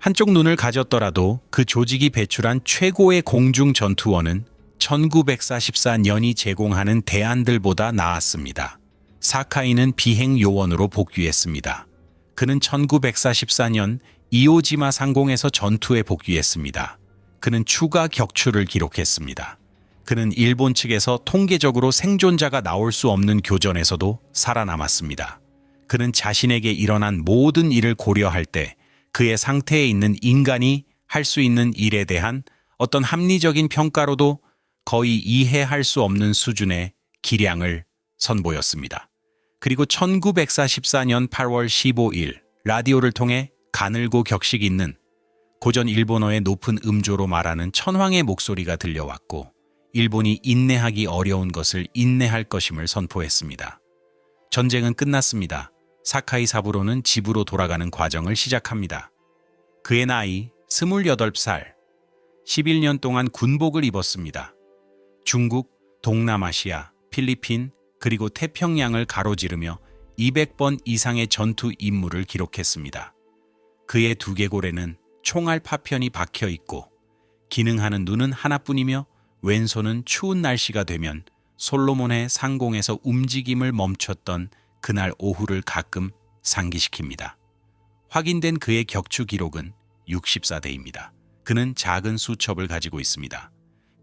A: 한쪽 눈을 가졌더라도 그 조직이 배출한 최고의 공중 전투원은 1944년이 제공하는 대안들보다 나았습니다. 사카이는 비행 요원으로 복귀했습니다. 그는 1944년 이오지마 상공에서 전투에 복귀했습니다. 그는 추가 격추를 기록했습니다. 그는 일본 측에서 통계적으로 생존자가 나올 수 없는 교전에서도 살아남았습니다. 그는 자신에게 일어난 모든 일을 고려할 때 그의 상태에 있는 인간이 할 수 있는 일에 대한 어떤 합리적인 평가로도 거의 이해할 수 없는 수준의 기량을 선보였습니다. 그리고 1944년 8월 15일 라디오를 통해 가늘고 격식 있는 고전 일본어의 높은 음조로 말하는 천황의 목소리가 들려왔고 일본이 인내하기 어려운 것을 인내할 것임을 선포했습니다. 전쟁은 끝났습니다. 사카이 사부로는 집으로 돌아가는 과정을 시작합니다. 그의 나이 28살, 11년 동안 군복을 입었습니다. 중국, 동남아시아, 필리핀, 그리고 태평양을 가로지르며 200번 이상의 전투 임무를 기록했습니다. 그의 두개골에는 총알 파편이 박혀 있고 기능하는 눈은 하나뿐이며 왼손은 추운 날씨가 되면 솔로몬의 상공에서 움직임을 멈췄던 그날 오후를 가끔 상기시킵니다. 확인된 그의 격추 기록은 64대입니다. 그는 작은 수첩을 가지고 있습니다.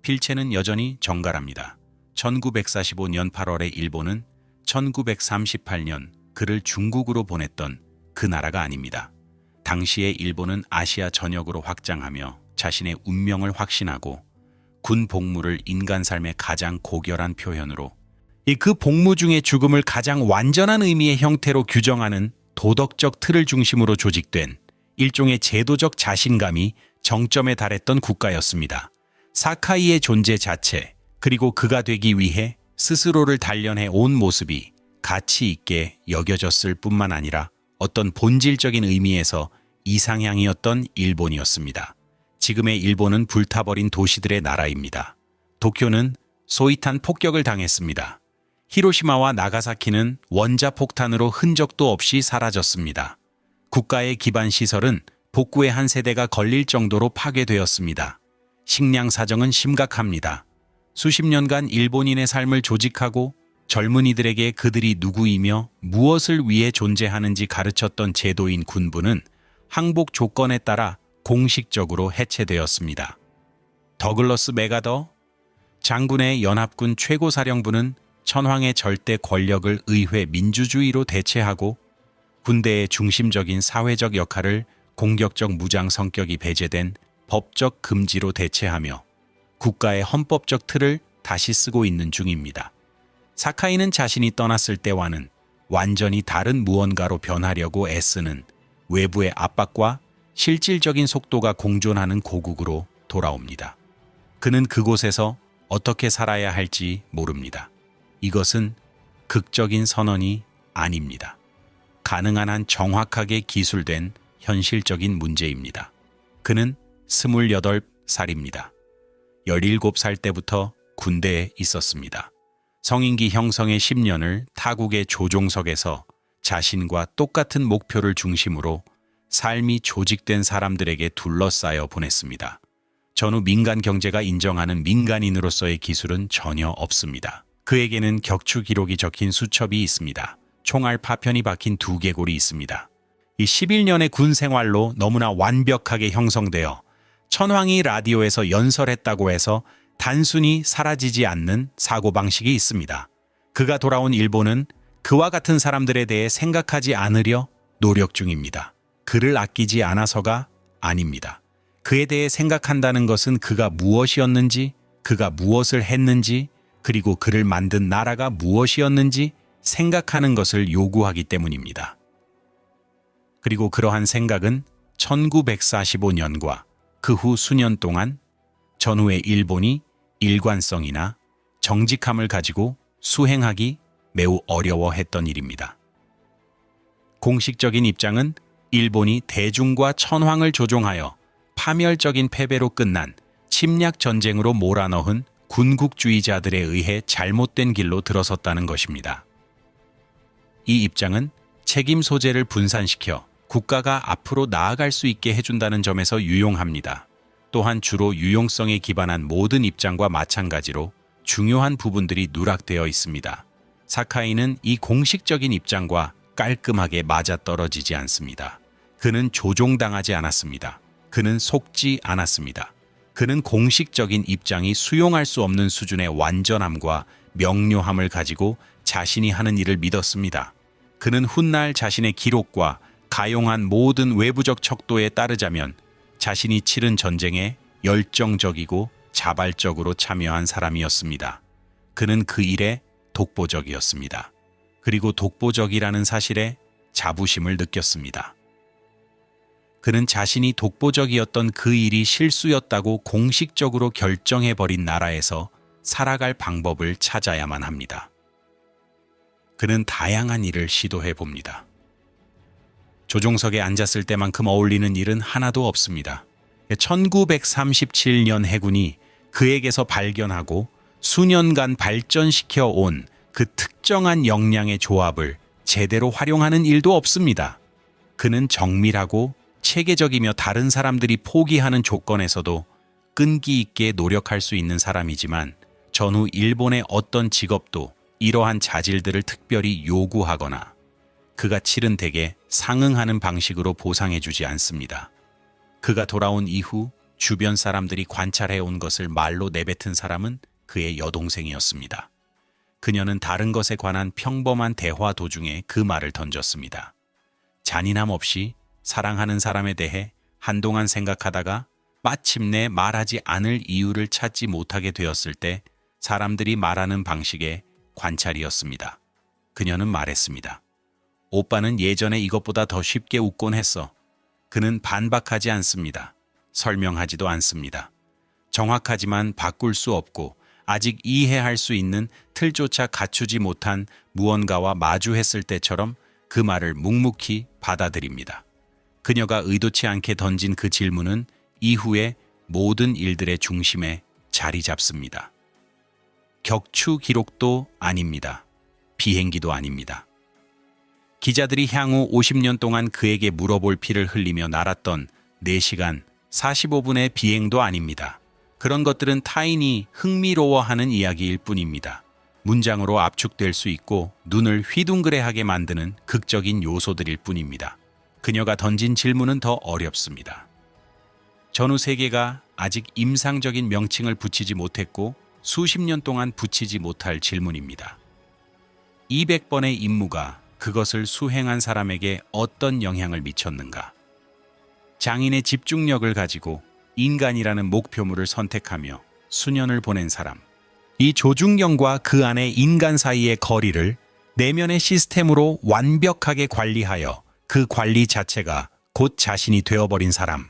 A: 필체는 여전히 정갈합니다. 1945년 8월에 일본은 1938년 그를 중국으로 보냈던 그 나라가 아닙니다. 당시에 일본은 아시아 전역으로 확장하며 자신의 운명을 확신하고 군 복무를 인간 삶의 가장 고결한 표현으로 그 복무 중의 죽음을 가장 완전한 의미의 형태로 규정하는 도덕적 틀을 중심으로 조직된 일종의 제도적 자신감이 정점에 달했던 국가였습니다. 사카이의 존재 자체, 그리고 그가 되기 위해 스스로를 단련해 온 모습이 가치 있게 여겨졌을 뿐만 아니라 어떤 본질적인 의미에서 이상향이었던 일본이었습니다. 지금의 일본은 불타버린 도시들의 나라입니다. 도쿄는 소이탄 폭격을 당했습니다. 히로시마와 나가사키는 원자폭탄으로 흔적도 없이 사라졌습니다. 국가의 기반 시설은 복구의 한 세대가 걸릴 정도로 파괴되었습니다. 식량 사정은 심각합니다. 수십 년간 일본인의 삶을 조직하고 젊은이들에게 그들이 누구이며 무엇을 위해 존재하는지 가르쳤던 제도인 군부는 항복 조건에 따라 공식적으로 해체되었습니다. 더글러스 맥아더 장군의 연합군 최고사령부는 천황의 절대 권력을 의회 민주주의로 대체하고 군대의 중심적인 사회적 역할을 공격적 무장 성격이 배제된 법적 금지로 대체하며 국가의 헌법적 틀을 다시 쓰고 있는 중입니다. 사카이는 자신이 떠났을 때와는 완전히 다른 무언가로 변하려고 애쓰는 외부의 압박과 실질적인 속도가 공존하는 고국으로 돌아옵니다. 그는 그곳에서 어떻게 살아야 할지 모릅니다. 이것은 극적인 선언이 아닙니다. 가능한 한 정확하게 기술된 현실적인 문제입니다. 그는 28살입니다. 17살 때부터 군대에 있었습니다. 성인기 형성의 10년을 타국의 조종석에서 자신과 똑같은 목표를 중심으로 삶이 조직된 사람들에게 둘러싸여 보냈습니다. 전후 민간 경제가 인정하는 민간인으로서의 기술은 전혀 없습니다. 그에게는 격추 기록이 적힌 수첩이 있습니다. 총알 파편이 박힌 두개골이 있습니다. 이 11년의 군 생활로 너무나 완벽하게 형성되어 천황이 라디오에서 연설했다고 해서 단순히 사라지지 않는 사고방식이 있습니다. 그가 돌아온 일본은 그와 같은 사람들에 대해 생각하지 않으려 노력 중입니다. 그를 아끼지 않아서가 아닙니다. 그에 대해 생각한다는 것은 그가 무엇이었는지, 그가 무엇을 했는지, 그리고 그를 만든 나라가 무엇이었는지 생각하는 것을 요구하기 때문입니다. 그리고 그러한 생각은 1945년과 그 후 수년 동안 전후의 일본이 일관성이나 정직함을 가지고 수행하기 매우 어려워했던 일입니다. 공식적인 입장은 일본이 대중과 천황을 조종하여 파멸적인 패배로 끝난 침략 전쟁으로 몰아넣은 군국주의자들에 의해 잘못된 길로 들어섰다는 것입니다. 이 입장은 책임 소재를 분산시켜 국가가 앞으로 나아갈 수 있게 해준다는 점에서 유용합니다. 또한 주로 유용성에 기반한 모든 입장과 마찬가지로 중요한 부분들이 누락되어 있습니다. 사카이는 이 공식적인 입장과 깔끔하게 맞아떨어지지 않습니다. 그는 조종당하지 않았습니다. 그는 속지 않았습니다. 그는 공식적인 입장이 수용할 수 없는 수준의 완전함과 명료함을 가지고 자신이 하는 일을 믿었습니다. 그는 훗날 자신의 기록과 가용한 모든 외부적 척도에 따르자면 자신이 치른 전쟁에 열정적이고 자발적으로 참여한 사람이었습니다. 그는 그 일에 독보적이었습니다. 그리고 독보적이라는 사실에 자부심을 느꼈습니다. 그는 자신이 독보적이었던 그 일이 실수였다고 공식적으로 결정해버린 나라에서 살아갈 방법을 찾아야만 합니다. 그는 다양한 일을 시도해 봅니다. 조종석에 앉았을 때만큼 어울리는 일은 하나도 없습니다. 1937년 해군이 그에게서 발견하고 수년간 발전시켜 온 그 특정한 역량의 조합을 제대로 활용하는 일도 없습니다. 그는 정밀하고 체계적이며 다른 사람들이 포기하는 조건에서도 끈기 있게 노력할 수 있는 사람이지만 전후 일본의 어떤 직업도 이러한 자질들을 특별히 요구하거나 그가 치른 덱에 상응하는 방식으로 보상해주지 않습니다. 그가 돌아온 이후 주변 사람들이 관찰해온 것을 말로 내뱉은 사람은 그의 여동생이었습니다. 그녀는 다른 것에 관한 평범한 대화 도중에 그 말을 던졌습니다. 잔인함 없이 사랑하는 사람에 대해 한동안 생각하다가 마침내 말하지 않을 이유를 찾지 못하게 되었을 때 사람들이 말하는 방식의 관찰이었습니다. 그녀는 말했습니다. 오빠는 예전에 이것보다 더 쉽게 웃곤 했어. 그는 반박하지 않습니다. 설명하지도 않습니다. 정확하지만 바꿀 수 없고 아직 이해할 수 있는 틀조차 갖추지 못한 무언가와 마주했을 때처럼 그 말을 묵묵히 받아들입니다. 그녀가 의도치 않게 던진 그 질문은 이후에 모든 일들의 중심에 자리 잡습니다. 격추 기록도 아닙니다. 비행기도 아닙니다. 기자들이 향후 50년 동안 그에게 물어볼 피를 흘리며 날았던 4시간 45분의 비행도 아닙니다. 그런 것들은 타인이 흥미로워하는 이야기일 뿐입니다. 문장으로 압축될 수 있고 눈을 휘둥그레하게 만드는 극적인 요소들일 뿐입니다. 그녀가 던진 질문은 더 어렵습니다. 전후 세계가 아직 임상적인 명칭을 붙이지 못했고 수십 년 동안 붙이지 못할 질문입니다. 200번의 임무가 그것을 수행한 사람에게 어떤 영향을 미쳤는가? 장인의 집중력을 가지고 인간이라는 목표물을 선택하며 수년을 보낸 사람. 이 조중경과 그 안의 인간 사이의 거리를 내면의 시스템으로 완벽하게 관리하여 그 관리 자체가 곧 자신이 되어버린 사람.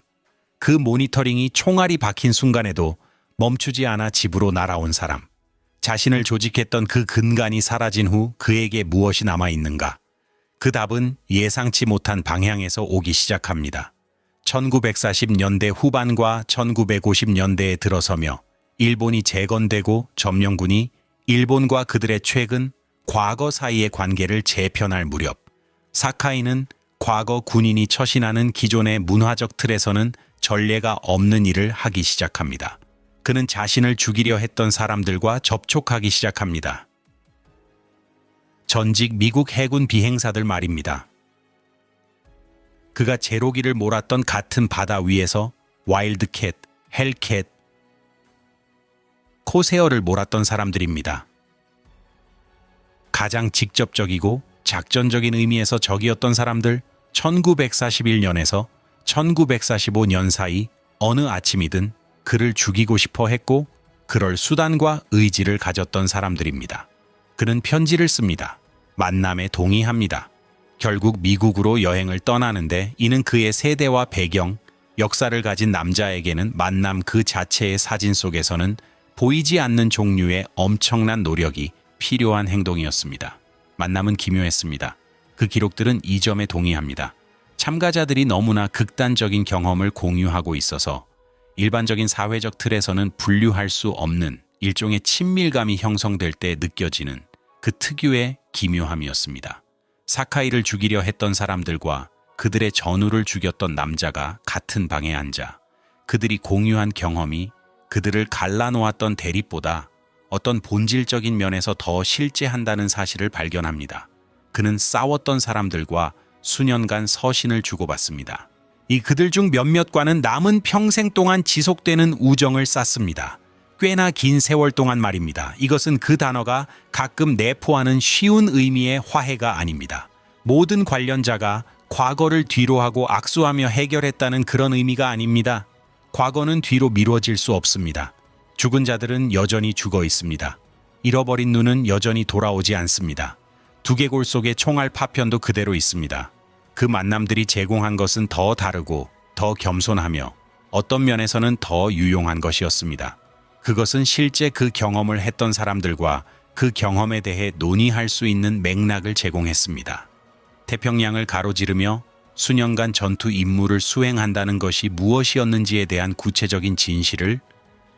A: 그 모니터링이 총알이 박힌 순간에도 멈추지 않아 집으로 날아온 사람. 자신을 조직했던 그 근간이 사라진 후 그에게 무엇이 남아있는가? 그 답은 예상치 못한 방향에서 오기 시작합니다. 1940년대 후반과 1950년대에 들어서며 일본이 재건되고 점령군이 일본과 그들의 최근, 과거 사이의 관계를 재편할 무렵 사카이는 과거 군인이 처신하는 기존의 문화적 틀에서는 전례가 없는 일을 하기 시작합니다. 그는 자신을 죽이려 했던 사람들과 접촉하기 시작합니다. 전직 미국 해군 비행사들 말입니다. 그가 제로기를 몰았던 같은 바다 위에서 와일드캣, 헬캣, 코세어를 몰았던 사람들입니다. 가장 직접적이고 작전적인 의미에서 적이었던 사람들, 1941년에서 1945년 사이 어느 아침이든 그를 죽이고 싶어 했고 그럴 수단과 의지를 가졌던 사람들입니다. 그는 편지를 씁니다. 만남에 동의합니다. 결국 미국으로 여행을 떠나는데 이는 그의 세대와 배경, 역사를 가진 남자에게는 만남 그 자체의 사진 속에서는 보이지 않는 종류의 엄청난 노력이 필요한 행동이었습니다. 만남은 기묘했습니다. 그 기록들은 이 점에 동의합니다. 참가자들이 너무나 극단적인 경험을 공유하고 있어서 일반적인 사회적 틀에서는 분류할 수 없는 일종의 친밀감이 형성될 때 느껴지는 그 특유의 기묘함이었습니다. 사카이를 죽이려 했던 사람들과 그들의 전우를 죽였던 남자가 같은 방에 앉아 그들이 공유한 경험이 그들을 갈라놓았던 대립보다 어떤 본질적인 면에서 더 실제한다는 사실을 발견합니다. 그는 싸웠던 사람들과 수년간 서신을 주고받습니다. 이 그들 중 몇몇과는 남은 평생 동안 지속되는 우정을 쌓습니다. 꽤나 긴 세월 동안 말입니다. 이것은 그 단어가 가끔 내포하는 쉬운 의미의 화해가 아닙니다. 모든 관련자가 과거를 뒤로하고 악수하며 해결했다는 그런 의미가 아닙니다. 과거는 뒤로 미뤄질 수 없습니다. 죽은 자들은 여전히 죽어 있습니다. 잃어버린 눈은 여전히 돌아오지 않습니다. 두개골 속의 총알 파편도 그대로 있습니다. 그 만남들이 제공한 것은 더 다르고 더 겸손하며 어떤 면에서는 더 유용한 것이었습니다. 그것은 실제 그 경험을 했던 사람들과 그 경험에 대해 논의할 수 있는 맥락을 제공했습니다. 태평양을 가로지르며 수년간 전투 임무를 수행한다는 것이 무엇이었는지에 대한 구체적인 진실을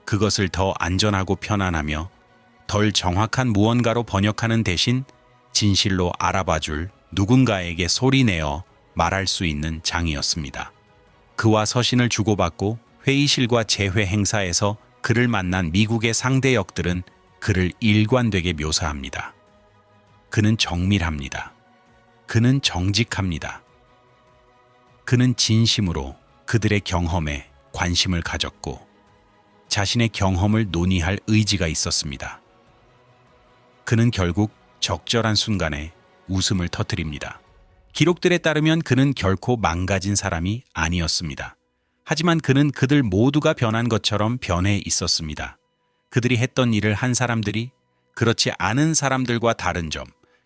A: 그것을 더 안전하고 편안하며 덜 정확한 무언가로 번역하는 대신 진실로 알아봐줄 누군가에게 소리내어 말할 수 있는 장이었습니다. 그와 서신을 주고받고 회의실과 재회 행사에서 그를 만난 미국의 상대 역들은 그를 일관되게 묘사합니다. 그는 정밀합니다. 그는 정직합니다. 그는 진심으로 그들의 경험에 관심을 가졌고 자신의 경험을 논의할 의지가 있었습니다. 그는 결국 적절한 순간에 웃음을 터뜨립니다. 기록들에 따르면 그는 결코 망가진 사람이 아니었습니다. 하지만 그는 그들 모두가 변한 것처럼 변해 있었습니다. 그들이 했던 일을 한 사람들이 그렇지 않은 사람들과 다른 점,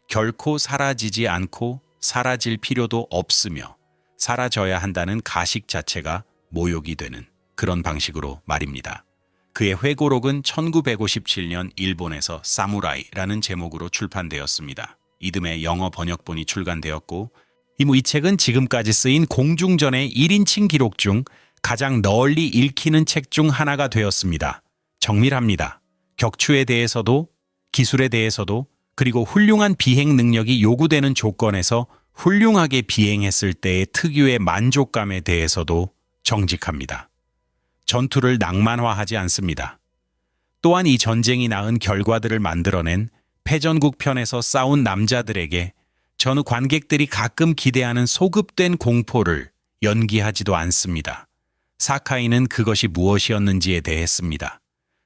A: 결코 사라지지 않고 사라질 필요도 없으며 사라져야 한다는 가식 자체가 모욕이 되는 그런 방식으로 말입니다. 그의 회고록은 1957년 일본에서 사무라이라는 제목으로 출판되었습니다. 이듬해 영어 번역본이 출간되었고 이 책은 지금까지 쓰인 공중전의 1인칭 기록 중 가장 널리 읽히는 책 중 하나가 되었습니다. 정밀합니다. 격추에 대해서도 기술에 대해서도 그리고 훌륭한 비행 능력이 요구되는 조건에서 훌륭하게 비행했을 때의 특유의 만족감에 대해서도 정직합니다. 전투를 낭만화하지 않습니다. 또한 이 전쟁이 낳은 결과들을 만들어낸 패전국 편에서 싸운 남자들에게 전후 관객들이 가끔 기대하는 소급된 공포를 연기하지도 않습니다. 사카이는 그것이 무엇이었는지에 대했습니다.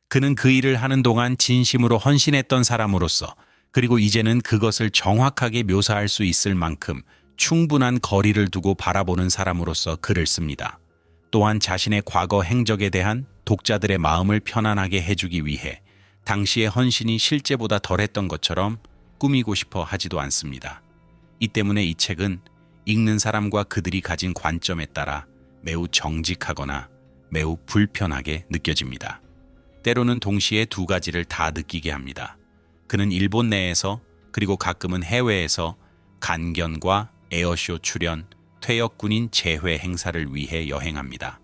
A: 그는 그 일을 하는 동안 진심으로 헌신했던 사람으로서 그리고 이제는 그것을 정확하게 묘사할 수 있을 만큼 충분한 거리를 두고 바라보는 사람으로서 글을 씁니다. 또한 자신의 과거 행적에 대한 독자들의 마음을 편안하게 해주기 위해 당시의 헌신이 실제보다 덜했던 것처럼 꾸미고 싶어 하지도 않습니다. 이 때문에 이 책은 읽는 사람과 그들이 가진 관점에 따라 매우 정직하거나 매우 불편하게 느껴집니다. 때로는 동시에 두 가지를 다 느끼게 합니다. 그는 일본 내에서 그리고 가끔은 해외에서 간견과 에어쇼 출연, 퇴역군인 재회 행사를 위해 여행합니다.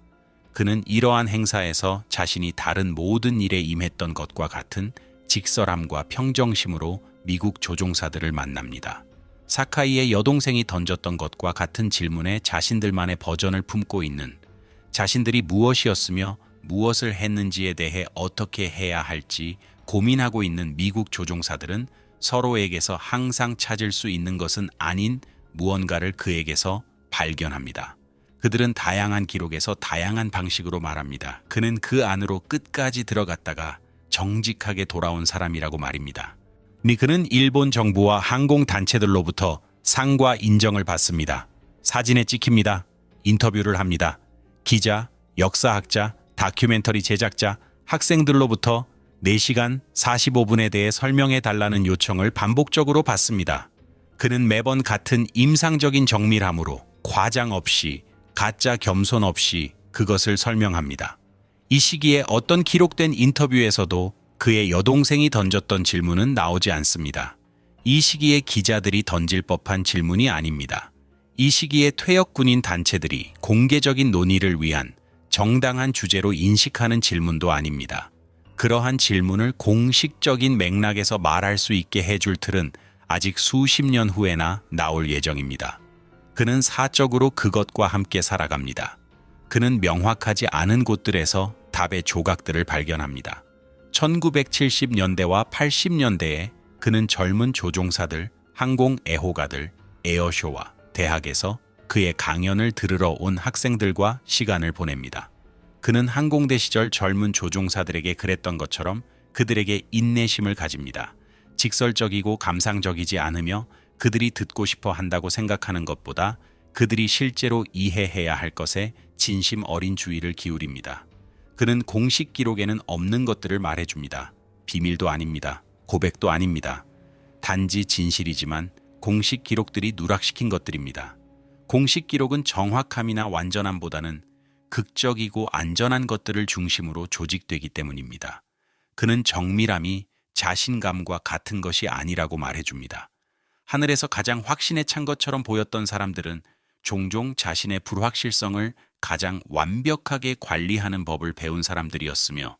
A: 그는 이러한 행사에서 자신이 다른 모든 일에 임했던 것과 같은 직설함과 평정심으로 미국 조종사들을 만납니다. 사카이의 여동생이 던졌던 것과 같은 질문에 자신들만의 버전을 품고 있는 자신들이 무엇이었으며 무엇을 했는지에 대해 어떻게 해야 할지 고민하고 있는 미국 조종사들은 서로에게서 항상 찾을 수 있는 것은 아닌 무언가를 그에게서 발견합니다. 그들은 다양한 기록에서 다양한 방식으로 말합니다. 그는 그 안으로 끝까지 들어갔다가 정직하게 돌아온 사람이라고 말입니다. 그는 일본 정부와 항공단체들로부터 상과 인정을 받습니다. 사진에 찍힙니다. 인터뷰를 합니다. 기자, 역사학자, 다큐멘터리 제작자, 학생들로부터 4시간 45분에 대해 설명해 달라는 요청을 반복적으로 받습니다. 그는 매번 같은 임상적인 정밀함으로 과장 없이 가짜 겸손 없이 그것을 설명합니다. 이 시기에 어떤 기록된 인터뷰에서도 그의 여동생이 던졌던 질문은 나오지 않습니다. 이 시기에 기자들이 던질 법한 질문이 아닙니다. 이 시기에 퇴역군인 단체들이 공개적인 논의를 위한 정당한 주제로 인식하는 질문도 아닙니다. 그러한 질문을 공식적인 맥락에서 말할 수 있게 해줄 틀은 아직 수십 년 후에나 나올 예정입니다. 그는 사적으로 그것과 함께 살아갑니다. 그는 명확하지 않은 곳들에서 답의 조각들을 발견합니다. 1970년대와 80년대에 그는 젊은 조종사들, 항공 애호가들, 에어쇼와 대학에서 그의 강연을 들으러 온 학생들과 시간을 보냅니다. 그는 항공대 시절 젊은 조종사들에게 그랬던 것처럼 그들에게 인내심을 가집니다. 직설적이고 감상적이지 않으며 그들이 듣고 싶어 한다고 생각하는 것보다 그들이 실제로 이해해야 할 것에 진심 어린 주의를 기울입니다. 그는 공식 기록에는 없는 것들을 말해줍니다. 비밀도 아닙니다. 고백도 아닙니다. 단지 진실이지만 공식 기록들이 누락시킨 것들입니다. 공식 기록은 정확함이나 완전함보다는 극적이고 안전한 것들을 중심으로 조직되기 때문입니다. 그는 정밀함이 자신감과 같은 것이 아니라고 말해줍니다. 하늘에서 가장 확신에 찬 것처럼 보였던 사람들은 종종 자신의 불확실성을 가장 완벽하게 관리하는 법을 배운 사람들이었으며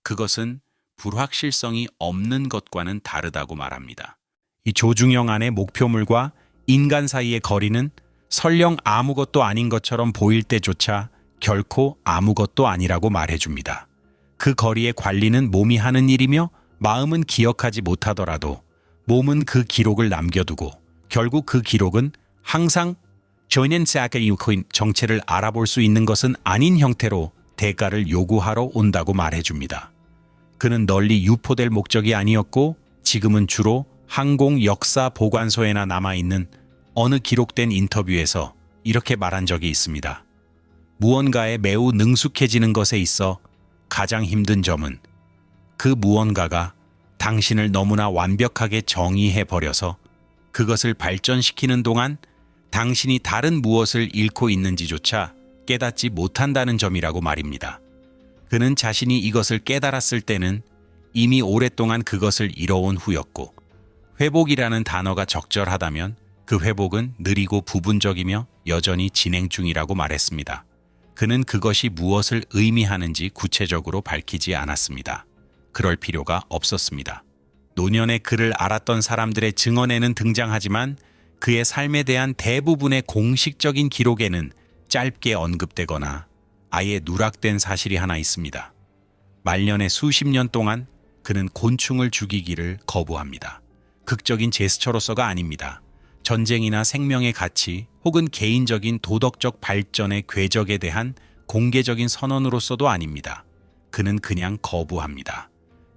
A: 그것은 불확실성이 없는 것과는 다르다고 말합니다. 이 조중영 안의 목표물과 인간 사이의 거리는 설령 아무것도 아닌 것처럼 보일 때조차 결코 아무것도 아니라고 말해줍니다. 그 거리의 관리는 몸이 하는 일이며 마음은 기억하지 못하더라도 몸은 그 기록을 남겨두고 결국 그 기록은 항상 전현 사카이 정체를 알아볼 수 있는 것은 아닌 형태로 대가를 요구하러 온다고 말해줍니다. 그는 널리 유포될 목적이 아니었고 지금은 주로 항공 역사 보관소에나 남아있는 어느 기록된 인터뷰에서 이렇게 말한 적이 있습니다. 무언가에 매우 능숙해지는 것에 있어 가장 힘든 점은 그 무언가가 당신을 너무나 완벽하게 정의해버려서 그것을 발전시키는 동안 당신이 다른 무엇을 잃고 있는지조차 깨닫지 못한다는 점이라고 말입니다. 그는 자신이 이것을 깨달았을 때는 이미 오랫동안 그것을 잃어온 후였고 회복이라는 단어가 적절하다면 그 회복은 느리고 부분적이며 여전히 진행 중이라고 말했습니다. 그는 그것이 무엇을 의미하는지 구체적으로 밝히지 않았습니다. 그럴 필요가 없었습니다. 노년에 그를 알았던 사람들의 증언에는 등장하지만 그의 삶에 대한 대부분의 공식적인 기록에는 짧게 언급되거나 아예 누락된 사실이 하나 있습니다. 말년의 수십 년 동안 그는 곤충을 죽이기를 거부합니다. 극적인 제스처로서가 아닙니다. 전쟁이나 생명의 가치 혹은 개인적인 도덕적 발전의 궤적에 대한 공개적인 선언으로서도 아닙니다. 그는 그냥 거부합니다.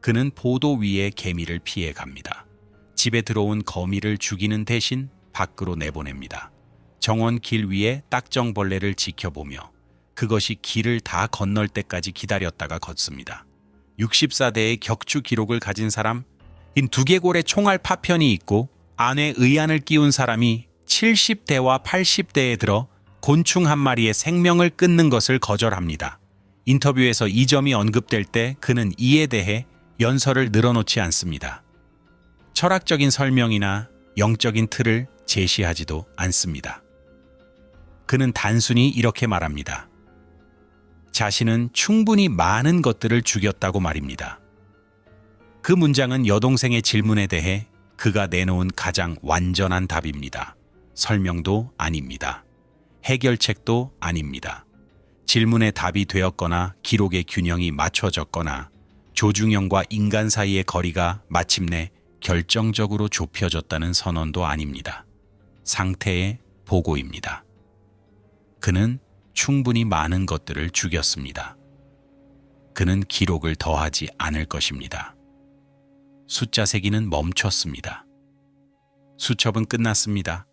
A: 그는 보도 위의 개미를 피해 갑니다. 집에 들어온 거미를 죽이는 대신 밖으로 내보냅니다. 정원 길 위에 딱정벌레를 지켜보며 그것이 길을 다 건널 때까지 기다렸다가 걷습니다. 64대의 격추 기록을 가진 사람, 인 두개골의 총알 파편이 있고 안에 의안을 끼운 사람이 70대와 80대에 들어 곤충 한 마리의 생명을 끊는 것을 거절합니다. 인터뷰에서 이 점이 언급될 때 그는 이에 대해 연설을 늘어놓지 않습니다. 철학적인 설명이나 영적인 틀을 제시하지도 않습니다. 그는 단순히 이렇게 말합니다. 자신은 충분히 많은 것들을 죽였다고 말입니다. 그 문장은 여동생의 질문에 대해 그가 내놓은 가장 완전한 답입니다. 설명도 아닙니다. 해결책도 아닙니다. 질문의 답이 되었거나 기록의 균형이 맞춰졌거나 조중영과 인간 사이의 거리가 마침내 결정적으로 좁혀졌다는 선언도 아닙니다. 상태의 보고입니다. 그는 충분히 많은 것들을 죽였습니다. 그는 기록을 더하지 않을 것입니다. 숫자 세기는 멈췄습니다. 수첩은 끝났습니다.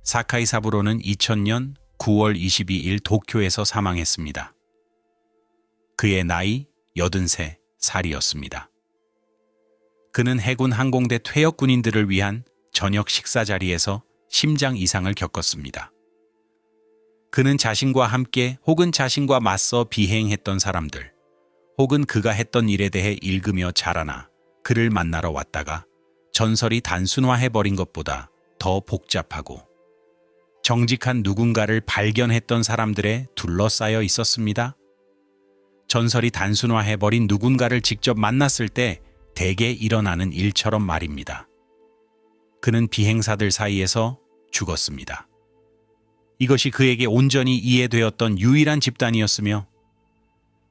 A: 사카이 사부로는 2000년 9월 22일 도쿄에서 사망했습니다. 그의 나이 83살이었습니다. 그는 해군 항공대 퇴역 군인들을 위한 저녁 식사 자리에서 심장 이상을 겪었습니다. 그는 자신과 함께 혹은 자신과 맞서 비행했던 사람들, 혹은 그가 했던 일에 대해 읽으며 자라나 그를 만나러 왔다가 전설이 단순화해버린 것보다 더 복잡하고 정직한 누군가를 발견했던 사람들에 둘러싸여 있었습니다. 전설이 단순화해버린 누군가를 직접 만났을 때 대개 일어나는 일처럼 말입니다. 그는 비행사들 사이에서 죽었습니다. 이것이 그에게 온전히 이해되었던 유일한 집단이었으며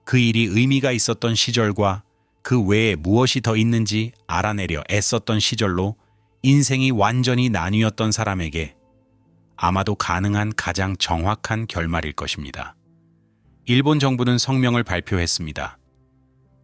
A: 그 일이 의미가 있었던 시절과 그 외에 무엇이 더 있는지 알아내려 애썼던 시절로 인생이 완전히 나뉘었던 사람에게 아마도 가능한 가장 정확한 결말일 것입니다. 일본 정부는 성명을 발표했습니다.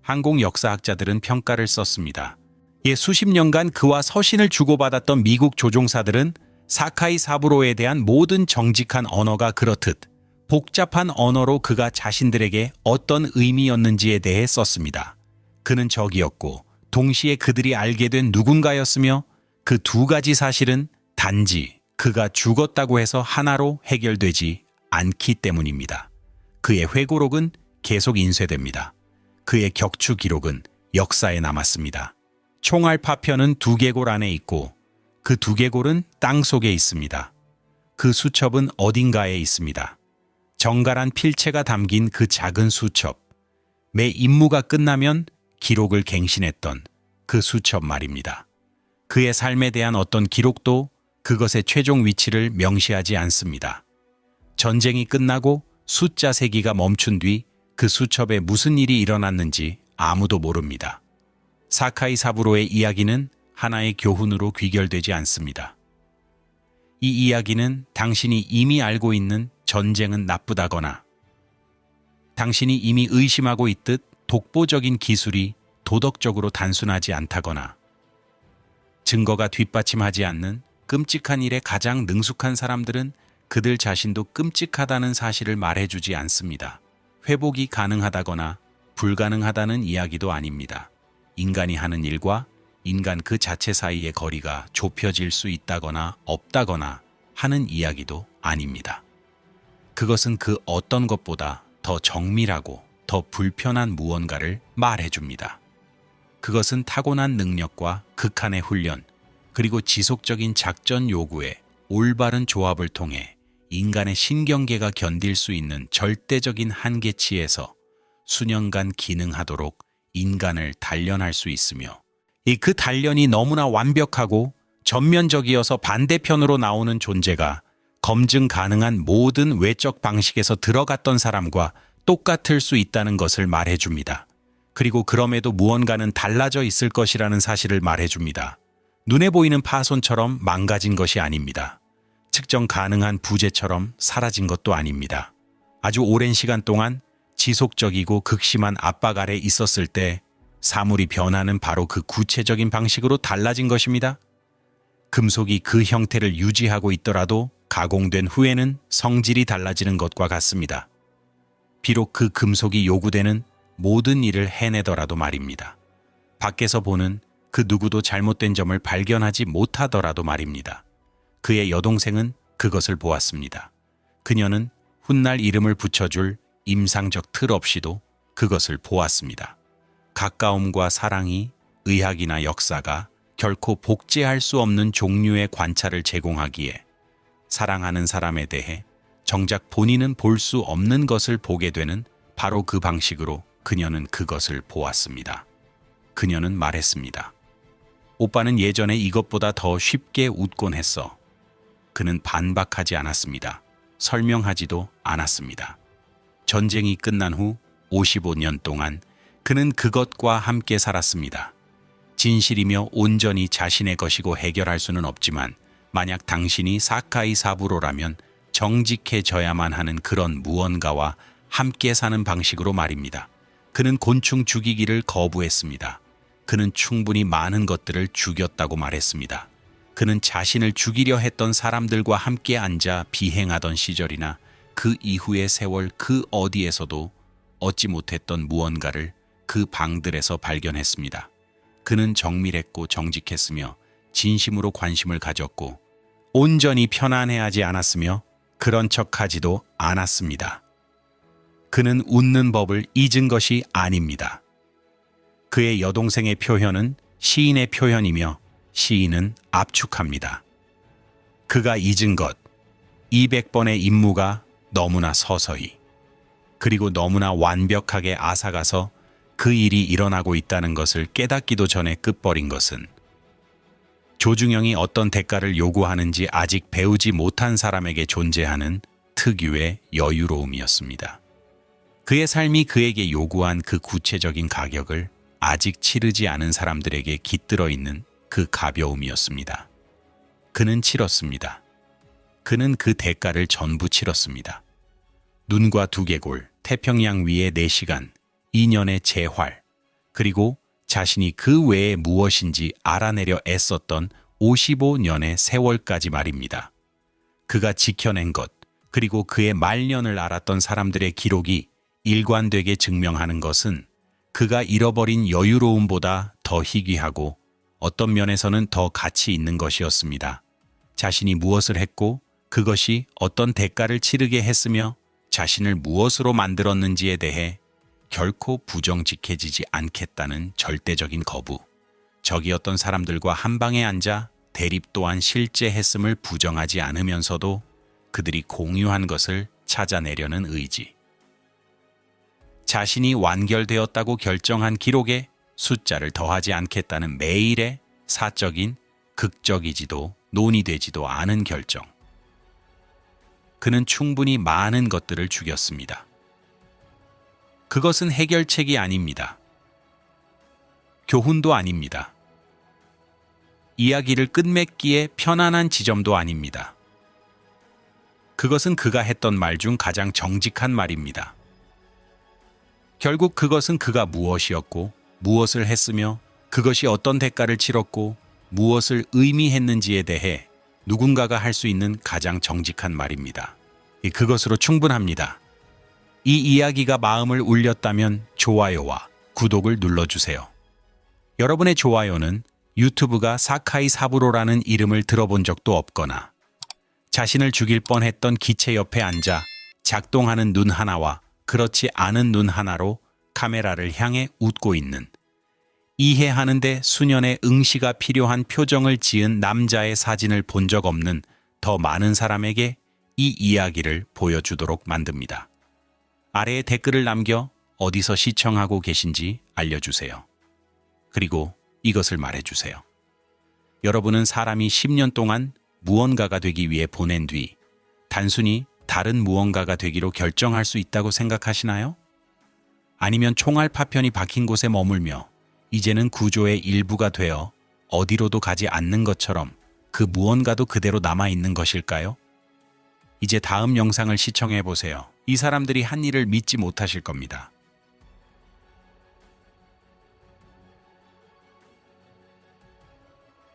A: 항공 역사학자들은 평가를 썼습니다. 이에 수십 년간 그와 서신을 주고받았던 미국 조종사들은 사카이 사부로에 대한 모든 정직한 언어가 그렇듯 복잡한 언어로 그가 자신들에게 어떤 의미였는지에 대해 썼습니다. 그는 적이었고 동시에 그들이 알게 된 누군가였으며 그 두 가지 사실은 단지 그가 죽었다고 해서 하나로 해결되지 않기 때문입니다. 그의 회고록은 계속 인쇄됩니다. 그의 격추 기록은 역사에 남았습니다. 총알 파편은 두개골 안에 있고 그 두개골은 땅 속에 있습니다. 그 수첩은 어딘가에 있습니다. 정갈한 필체가 담긴 그 작은 수첩. 매 임무가 끝나면 기록을 갱신했던 그 수첩 말입니다. 그의 삶에 대한 어떤 기록도 그것의 최종 위치를 명시하지 않습니다. 전쟁이 끝나고 숫자 세기가 멈춘 뒤 그 수첩에 무슨 일이 일어났는지 아무도 모릅니다. 사카이 사부로의 이야기는 하나의 교훈으로 귀결되지 않습니다. 이 이야기는 당신이 이미 알고 있는 전쟁은 나쁘다거나 당신이 이미 의심하고 있듯 독보적인 기술이 도덕적으로 단순하지 않다거나 증거가 뒷받침하지 않는 끔찍한 일에 가장 능숙한 사람들은 그들 자신도 끔찍하다는 사실을 말해주지 않습니다. 회복이 가능하다거나 불가능하다는 이야기도 아닙니다. 인간이 하는 일과 인간 그 자체 사이의 거리가 좁혀질 수 있다거나 없다거나 하는 이야기도 아닙니다. 그것은 그 어떤 것보다 더 정밀하고 더 불편한 무언가를 말해줍니다. 그것은 타고난 능력과 극한의 훈련, 그리고 지속적인 작전 요구의 올바른 조합을 통해 인간의 신경계가 견딜 수 있는 절대적인 한계치에서 수년간 기능하도록 인간을 단련할 수 있으며 그 단련이 너무나 완벽하고 전면적이어서 반대편으로 나오는 존재가 검증 가능한 모든 외적 방식에서 들어갔던 사람과 똑같을 수 있다는 것을 말해줍니다. 그리고 그럼에도 무언가는 달라져 있을 것이라는 사실을 말해줍니다. 눈에 보이는 파손처럼 망가진 것이 아닙니다. 측정 가능한 부재처럼 사라진 것도 아닙니다. 아주 오랜 시간 동안 지속적이고 극심한 압박 아래 있었을 때 사물이 변하는 바로 그 구체적인 방식으로 달라진 것입니다. 금속이 그 형태를 유지하고 있더라도 가공된 후에는 성질이 달라지는 것과 같습니다. 비록 그 금속이 요구되는 모든 일을 해내더라도 말입니다. 밖에서 보는 그 누구도 잘못된 점을 발견하지 못하더라도 말입니다. 그의 여동생은 그것을 보았습니다. 그녀는 훗날 이름을 붙여줄 임상적 틀 없이도 그것을 보았습니다. 가까움과 사랑이 의학이나 역사가 결코 복제할 수 없는 종류의 관찰을 제공하기에 사랑하는 사람에 대해 정작 본인은 볼 수 없는 것을 보게 되는 바로 그 방식으로 그녀는 그것을 보았습니다. 그녀는 말했습니다. 오빠는 예전에 이것보다 더 쉽게 웃곤 했어. 그는 반박하지 않았습니다. 설명하지도 않았습니다. 전쟁이 끝난 후 55년 동안 그는 그것과 함께 살았습니다. 진실이며 온전히 자신의 것이고 해결할 수는 없지만 만약 당신이 사카이 사부로라면 정직해져야만 하는 그런 무언가와 함께 사는 방식으로 말입니다. 그는 곤충 죽이기를 거부했습니다. 그는 충분히 많은 것들을 죽였다고 말했습니다. 그는 자신을 죽이려 했던 사람들과 함께 앉아 비행하던 시절이나 그 이후의 세월 그 어디에서도 얻지 못했던 무언가를 그 방들에서 발견했습니다. 그는 정밀했고 정직했으며 진심으로 관심을 가졌고 온전히 편안해하지 않았으며 그런 척하지도 않았습니다. 그는 웃는 법을 잊은 것이 아닙니다. 그의 여동생의 표현은 시인의 표현이며 시인은 압축합니다. 그가 잊은 것, 200번의 임무가 너무나 서서히 그리고 너무나 완벽하게 앗아가서 그 일이 일어나고 있다는 것을 깨닫기도 전에 끝버린 것은 조중영이 어떤 대가를 요구하는지 아직 배우지 못한 사람에게 존재하는 특유의 여유로움이었습니다. 그의 삶이 그에게 요구한 그 구체적인 가격을 아직 치르지 않은 사람들에게 깃들어 있는 그 가벼움이었습니다. 그는 치렀습니다. 그는 그 대가를 전부 치렀습니다. 눈과 두개골, 태평양 위에 4시간, 2년의 재활, 그리고 자신이 그 외에 무엇인지 알아내려 애썼던 55년의 세월까지 말입니다. 그가 지켜낸 것, 그리고 그의 말년을 알았던 사람들의 기록이 일관되게 증명하는 것은 그가 잃어버린 여유로움보다 더 희귀하고 어떤 면에서는 더 가치 있는 것이었습니다. 자신이 무엇을 했고 그것이 어떤 대가를 치르게 했으며 자신을 무엇으로 만들었는지에 대해 결코 부정직해지지 않겠다는 절대적인 거부. 적이 어떤 사람들과 한 방에 앉아 대립 또한 실제 했음을 부정하지 않으면서도 그들이 공유한 것을 찾아내려는 의지. 자신이 완결되었다고 결정한 기록에 숫자를 더하지 않겠다는 매일의 사적인, 극적이지도 논의되지도 않은 결정. 그는 충분히 많은 것들을 죽였습니다. 그것은 해결책이 아닙니다. 교훈도 아닙니다. 이야기를 끝맺기에 편안한 지점도 아닙니다. 그것은 그가 했던 말 중 가장 정직한 말입니다. 결국 그것은 그가 무엇이었고, 무엇을 했으며, 그것이 어떤 대가를 치렀고, 무엇을 의미했는지에 대해 누군가가 할 수 있는 가장 정직한 말입니다. 그것으로 충분합니다. 이 이야기가 마음을 울렸다면 좋아요와 구독을 눌러주세요. 여러분의 좋아요는 유튜브가 사카이 사부로라는 이름을 들어본 적도 없거나 자신을 죽일 뻔했던 기체 옆에 앉아 작동하는 눈 하나와 그렇지 않은 눈 하나로 카메라를 향해 웃고 있는, 이해하는데 수년의 응시가 필요한 표정을 지은 남자의 사진을 본 적 없는 더 많은 사람에게 이 이야기를 보여주도록 만듭니다. 아래에 댓글을 남겨 어디서 시청하고 계신지 알려주세요. 그리고 이것을 말해주세요. 여러분은 사람이 10년 동안 무언가가 되기 위해 보낸 뒤 단순히 다른 무언가가 되기로 결정할 수 있다고 생각하시나요? 아니면 총알 파편이 박힌 곳에 머물며 이제는 구조의 일부가 되어 어디로도 가지 않는 것처럼 그 무언가도 그대로 남아있는 것일까요? 이제 다음 영상을 시청해 보세요. 이 사람들이 한 일을 믿지 못하실 겁니다.